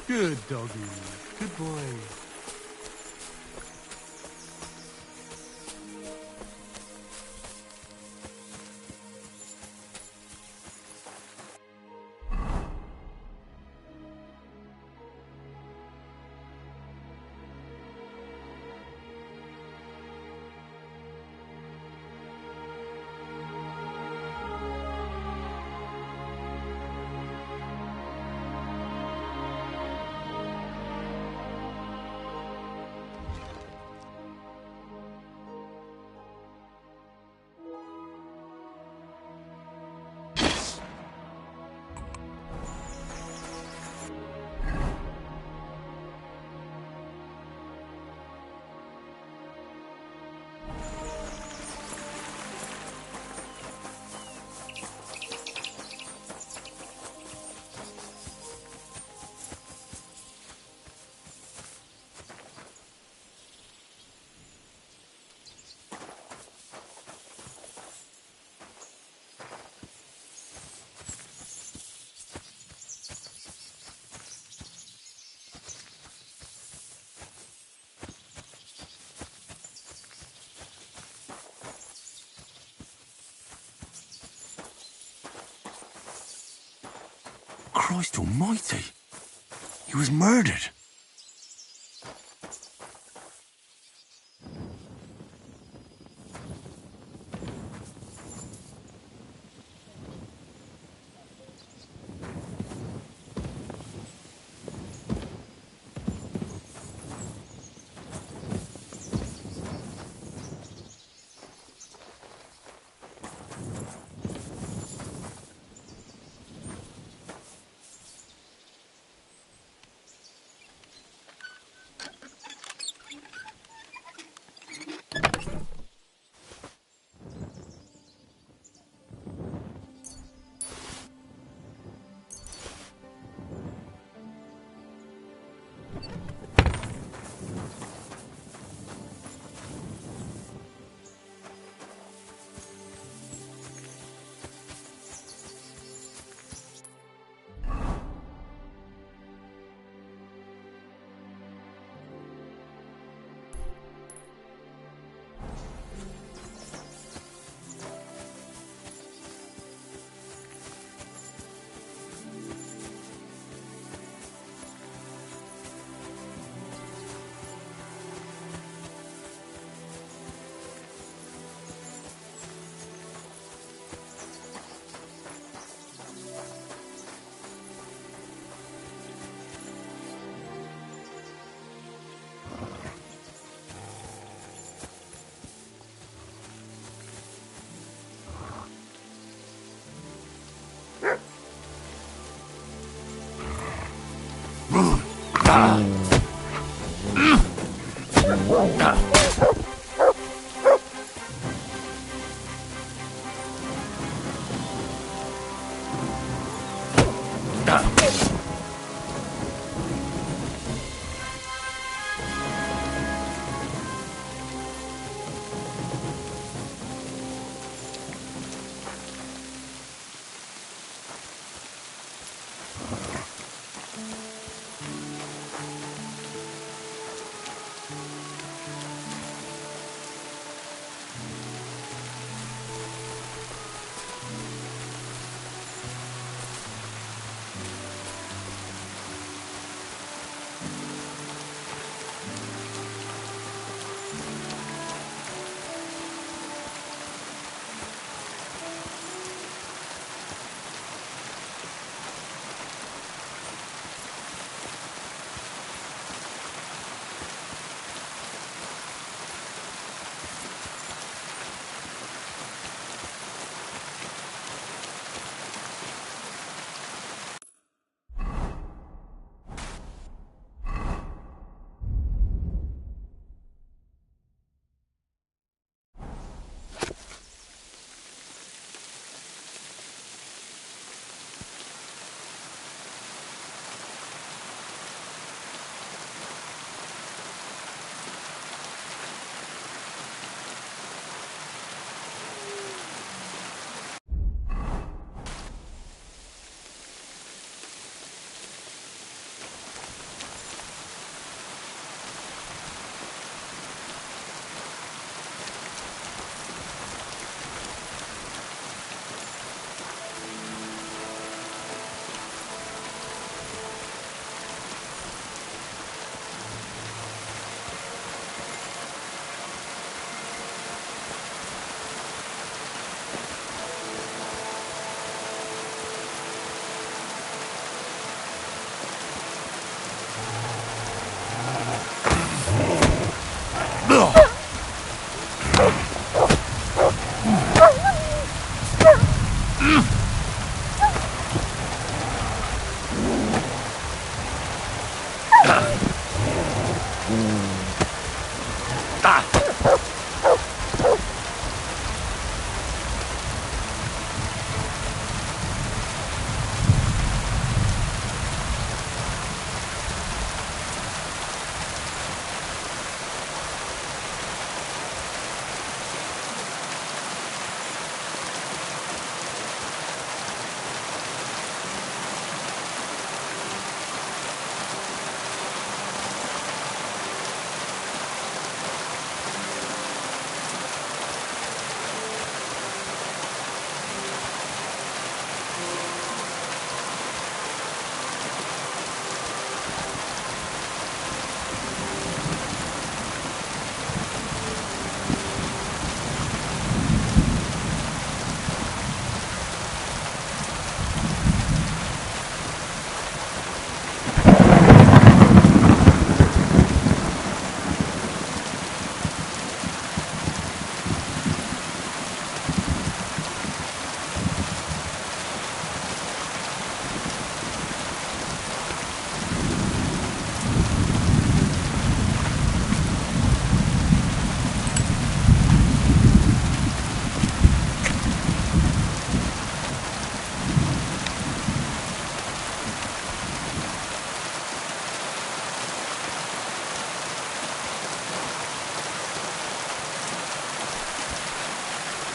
Good doggy. Good boy. Christ almighty! He was murdered!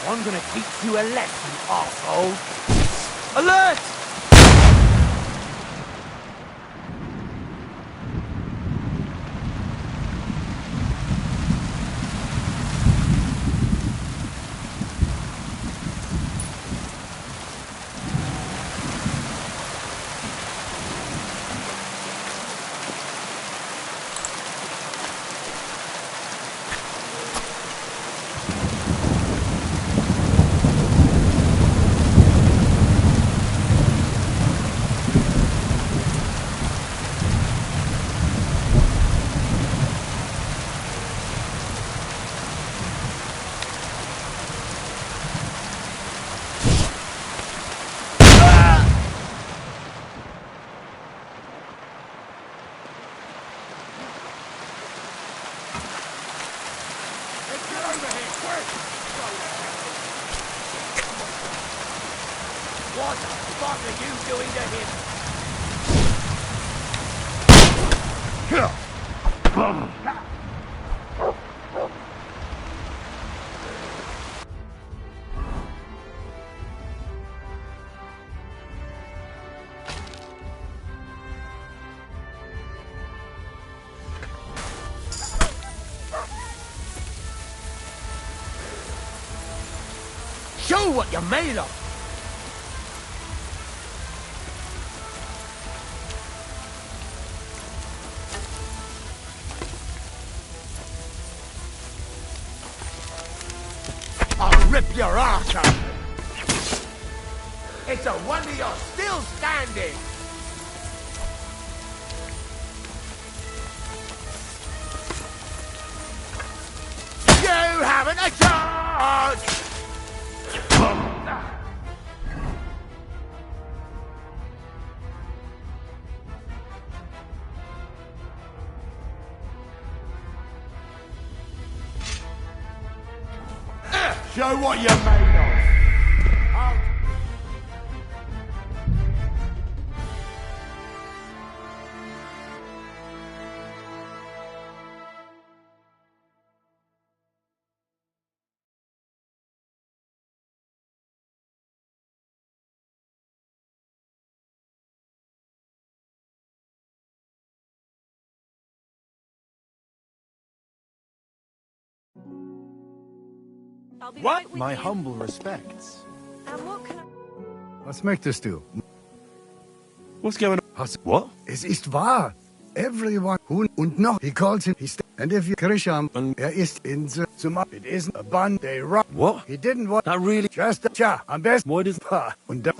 I'm gonna teach you a lesson, arsehole. Alert! What the fuck are you doing to him? Show what you're made of! I'll rip your arse out! It's a wonder you're still standing! You haven't a chance! Show what you're made of! What? My humble respects. And what can I... Was möchtest du? What's going on? What? Es ist wahr. Everyone who und noch he calls him. And if you Krisham, ist in the it isn't a bun. They rock. What? He didn't want. That really? Just a am best. Why does? Und da.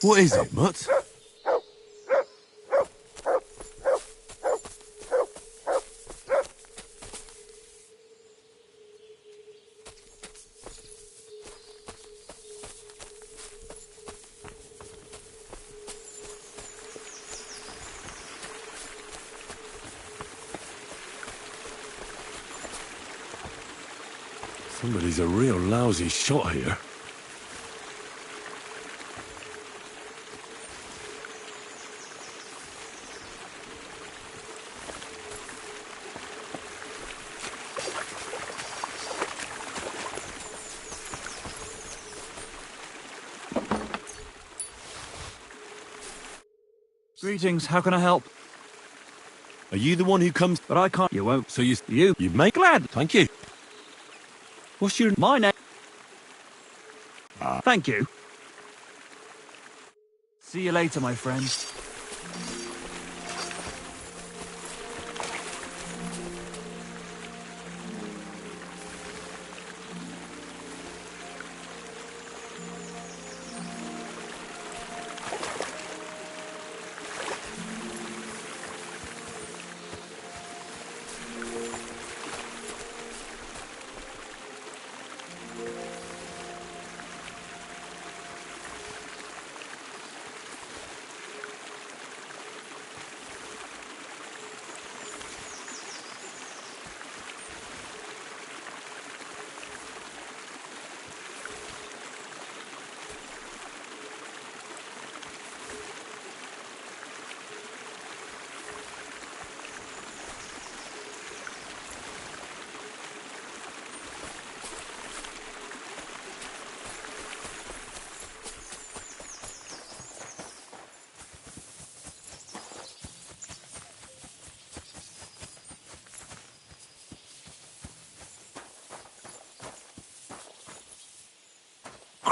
What is it, Mutt? Somebody's a real lousy shot here. Greetings, how can I help? Are you the one who comes? But I can't. You won't. So you make Glad. Thank you. What's your... My name. Thank you. See you later, my friend.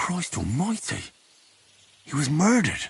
Christ almighty. He was murdered.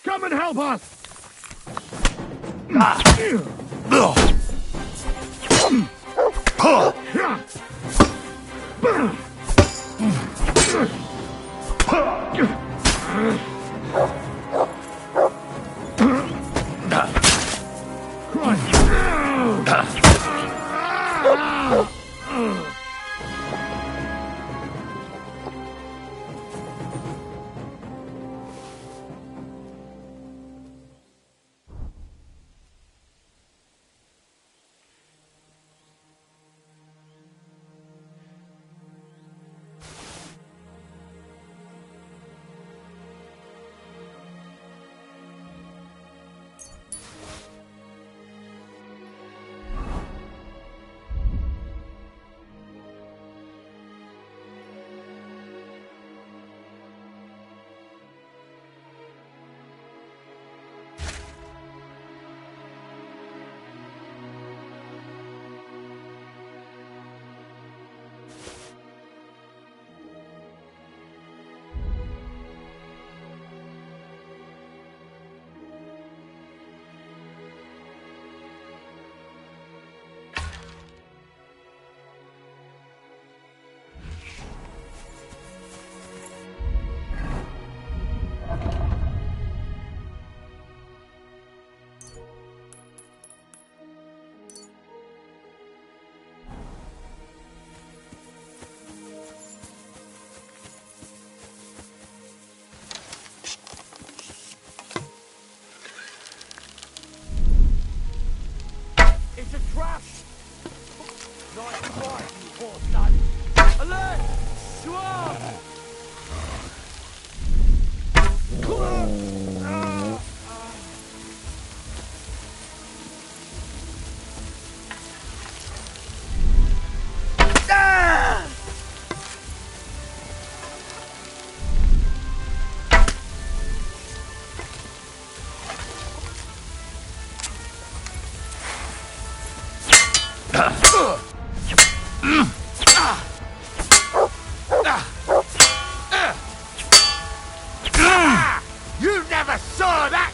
Come and help us! It's a trap! Nice try, you poor son! Alert! Swarm! You never saw that!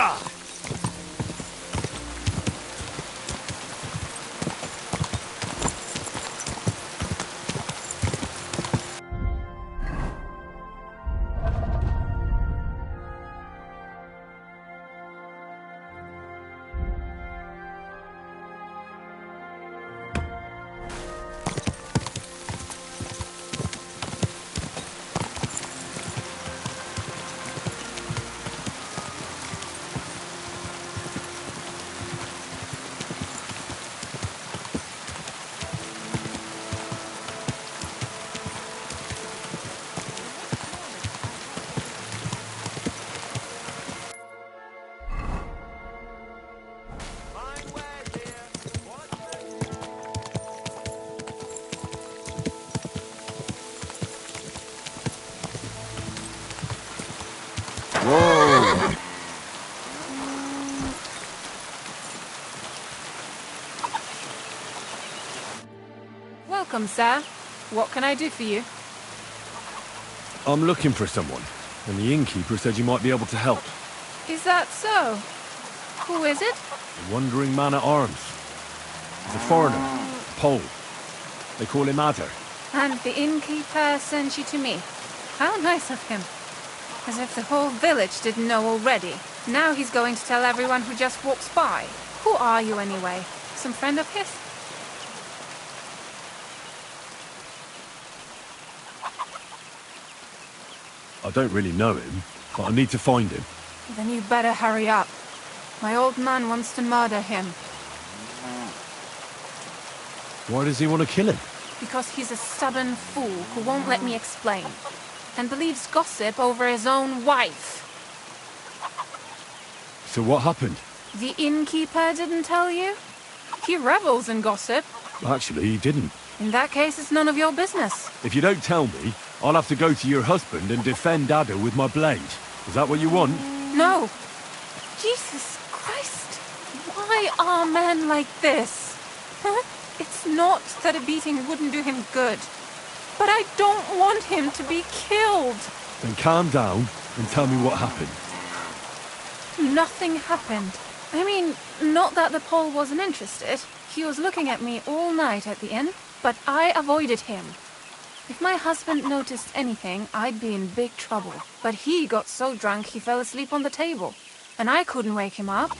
Gotcha! Whoa! Welcome, sir. What can I do for you? I'm looking for someone, and the innkeeper said you might be able to help. Is that so? Who is it? A wandering man at arms. He's a foreigner, a Pole. They call him Adder. And the innkeeper sent you to me. How nice of him. As if the whole village didn't know already. Now he's going to tell everyone who just walks by. Who are you anyway? Some friend of his? I don't really know him, but I need to find him. Then you better hurry up. My old man wants to murder him. Why does he want to kill him? Because he's a stubborn fool who won't let me explain. And believes gossip over his own wife. So what happened? The innkeeper didn't tell you? He revels in gossip. Actually, he didn't. In that case, it's none of your business. If you don't tell me, I'll have to go to your husband and defend Adder with my blade. Is that what you want? No. Jesus Christ. Why are men like this? Huh? It's not that a beating wouldn't do him good. But I don't want him to be killed. Then calm down and tell me what happened. Nothing happened. I mean, not that the Pole wasn't interested. He was looking at me all night at the inn, but I avoided him. If my husband noticed anything, I'd be in big trouble. But he got so drunk he fell asleep on the table, and I couldn't wake him up.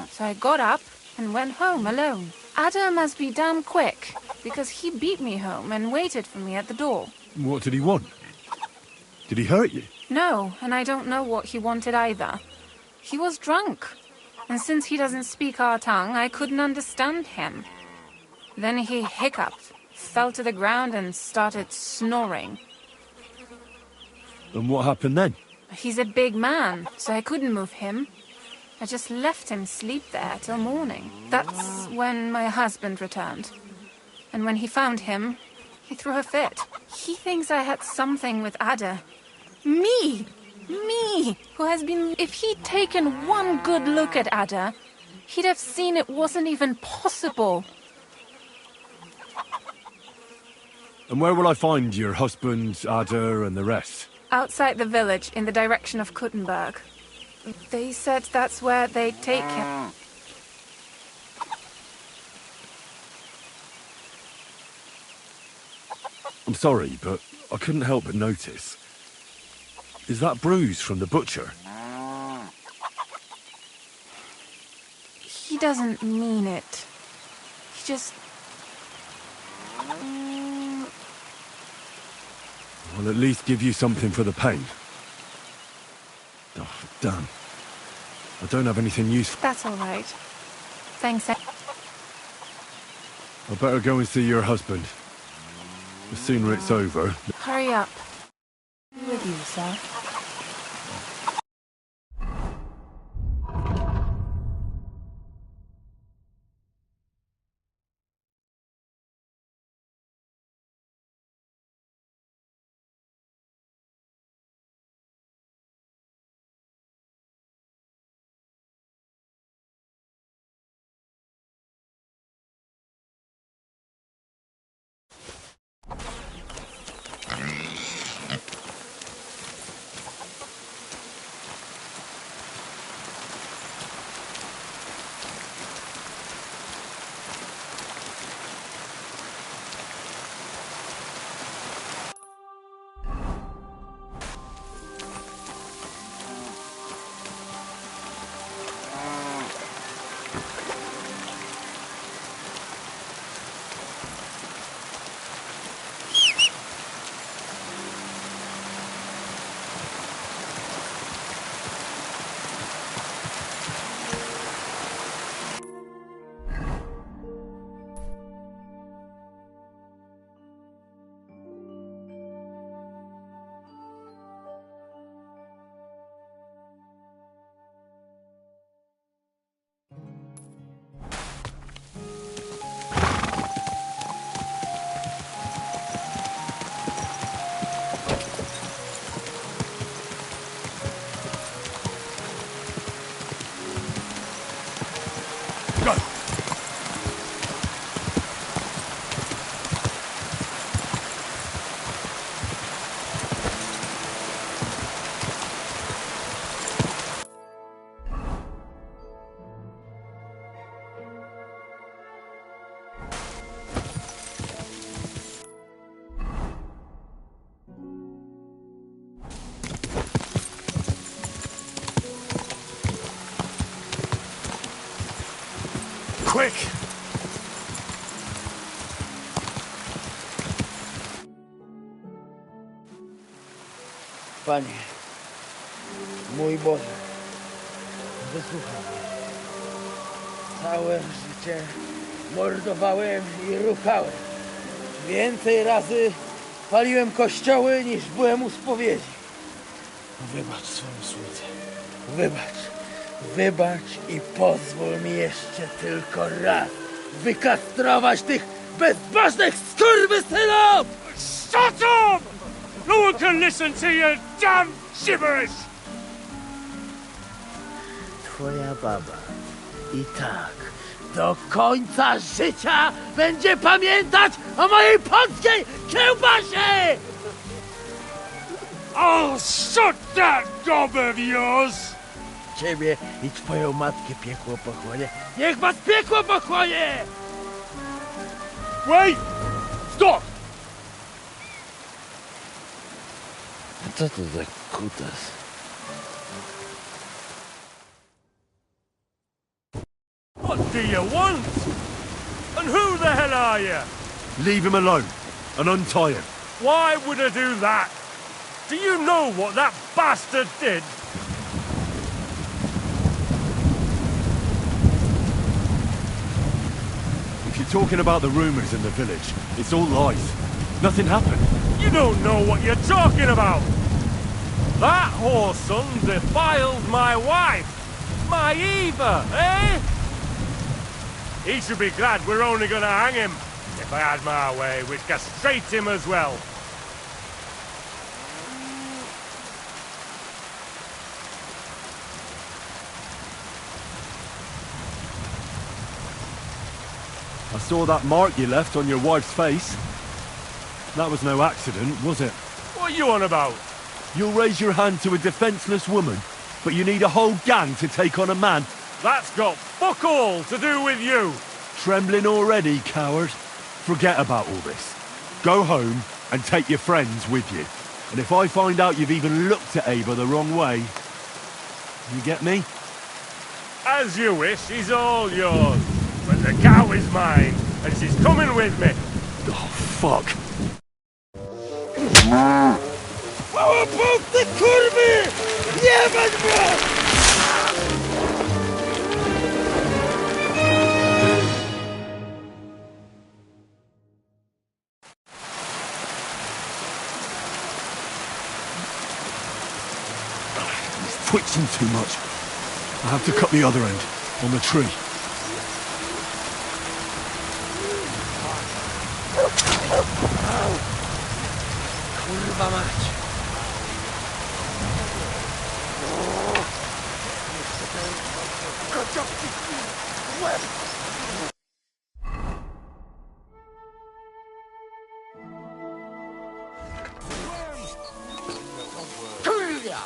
So I got up and went home alone. Adder must be damn quick, because he beat me home and waited for me at the door. What did he want? Did he hurt you? No, and I don't know what he wanted either. He was drunk, and since he doesn't speak our tongue, I couldn't understand him. Then he hiccuped, fell to the ground and started snoring. And what happened then? He's a big man, so I couldn't move him. I just left him sleep there till morning. That's when my husband returned. And when he found him, he threw a fit. He thinks I had something with Adder. Me! Me! Who has been... If he'd taken one good look at Adder, he'd have seen it wasn't even possible. And where will I find your husband, Adder, and the rest? Outside the village, in the direction of Kuttenberg. They said that's where they'd take him. I'm sorry, but I couldn't help but notice. Is that bruise from the butcher? He doesn't mean it. He just... I'll at least give you something for the pain. Oh, damn. I don't have anything useful. That's all right. Thanks. I better go and see your husband. The sooner it's over... Hurry up. With you, sir. quick! Panie, mój Boże, wysłuchaj mnie. Całe życie mordowałem i ruchałem. Więcej razy paliłem kościoły, niż byłem u spowiedzi. Wybacz swoją słudze. Wybacz i pozwól mi jeszcze tylko raz wykastrować tych bezbożnych skurwysynów! Shut up! No one can listen to your damn gibberish! Twoja baba i tak do końca życia będzie pamiętać o mojej polskiej kiełbasie! I'll shut that gob of yours! Ciebie i twoją matkę piekło pochłonie. Niech was piekło pochłonie! Wait! Stop! A co to za kutas? What do you want? And who the hell are you? Leave him alone and untie him. Why would I do that? Do you know what that bastard did? If you're talking about the rumors in the village, it's all lies. Nothing happened. You don't know what you're talking about! That whoreson defiled my wife! My Eva, eh? He should be glad we're only gonna hang him. If I had my way, we'd castrate him as well. I saw that mark you left on your wife's face. That was no accident, was it? What are you on about? You'll raise your hand to a defenseless woman, but you need a whole gang to take on a man. That's got fuck all to do with you. Trembling already, coward? Forget about all this. Go home and take your friends with you. And if I find out you've even looked at Ava the wrong way, you get me? As you wish, she's all yours. But the cow is mine, and she's coming with me. Oh, fuck. Małopówcy, kurwy! Jebać was! He's twitching too much. I have to cut the other end, on the tree. Kurwa mać! Łeb! Kurwa!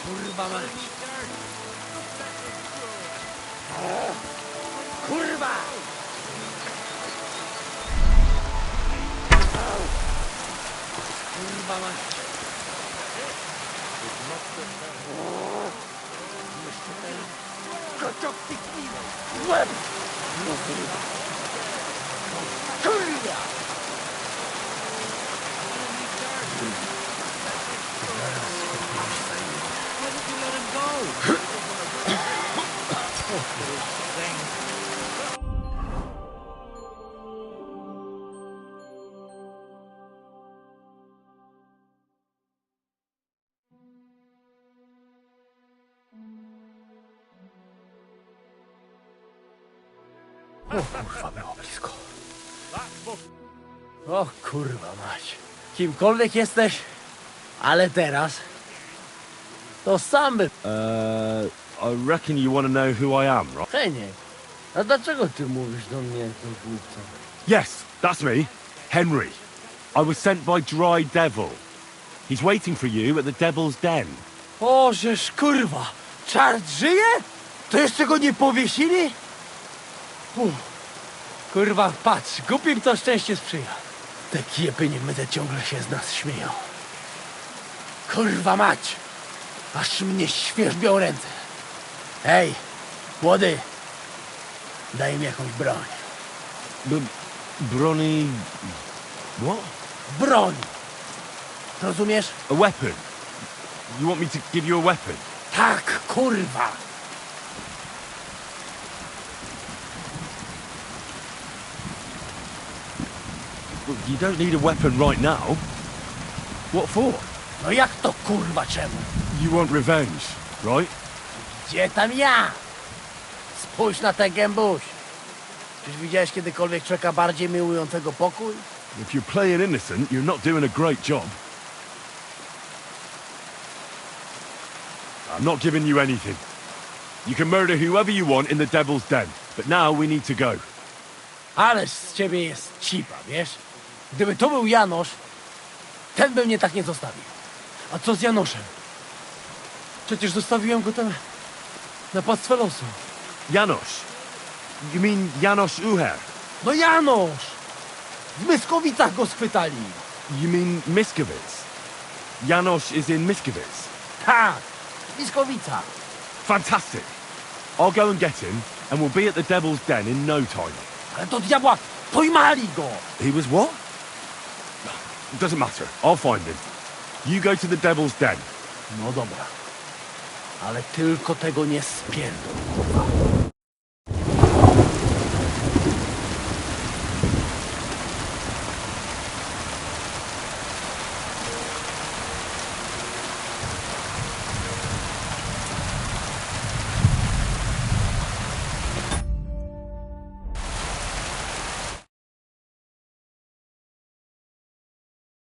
Kurwa mać! Kurwa! Kurwa mać! Jeszcze ten koczok pikniwy! Łeb! Kurwa! O kurwa, było blisko. O kurwa mać. Kimkolwiek jesteś, ale teraz to sam by... I reckon you want to know who I am, right? Henie, a dlaczego ty mówisz do mnie jak do głupca? Yes, that's me. Henry. I was sent by Dry Devil. He's waiting for you at the Devil's Den. O, żeż kurwa, czart żyje? To jeszcze go nie powiesili? Kurwa, patrz, głupim to szczęście sprzyja. Te kiepy niech ciągle się z nas śmieją. Kurwa mać! Aż mnie świerzbią ręce. Ej, młody, daj mi jakąś broń. Bronny... What? Broń! Rozumiesz? A weapon? You want me to give you a weapon? Tak, kurwa! Look, you don't need a weapon right now. What for? No jak to kurwa czemu? You want revenge, right? Gdzie tam ja? Spójrz na tę gębuś. Czyż widziałeś kiedykolwiek człowieka bardziej miłującego pokój? If you're playing innocent, you're not doing a great job. I'm not giving you anything. You can murder whoever you want in the Devil's Den, but now we need to go. Ależ z ciebie jest cipa, wiesz? Gdyby to był Janosz, ten by mnie tak nie zostawił. A co z Janoszem? Przecież zostawiłem go tam na pastwę losu. Janosz? You mean Janosz Uher? No Janosz! W Myskowicach go schwytali. You mean Miskovic? Janosz is in Miskovic? Tak, Myskowica. Fantastic. I'll go and get him, and we'll be at the Devil's Den in no time. Ale do diabła, pojmali go! He was what? It doesn't matter. I'll find him. You go to the Devil's Den. No dobra. Ale tylko tego nie spierdol.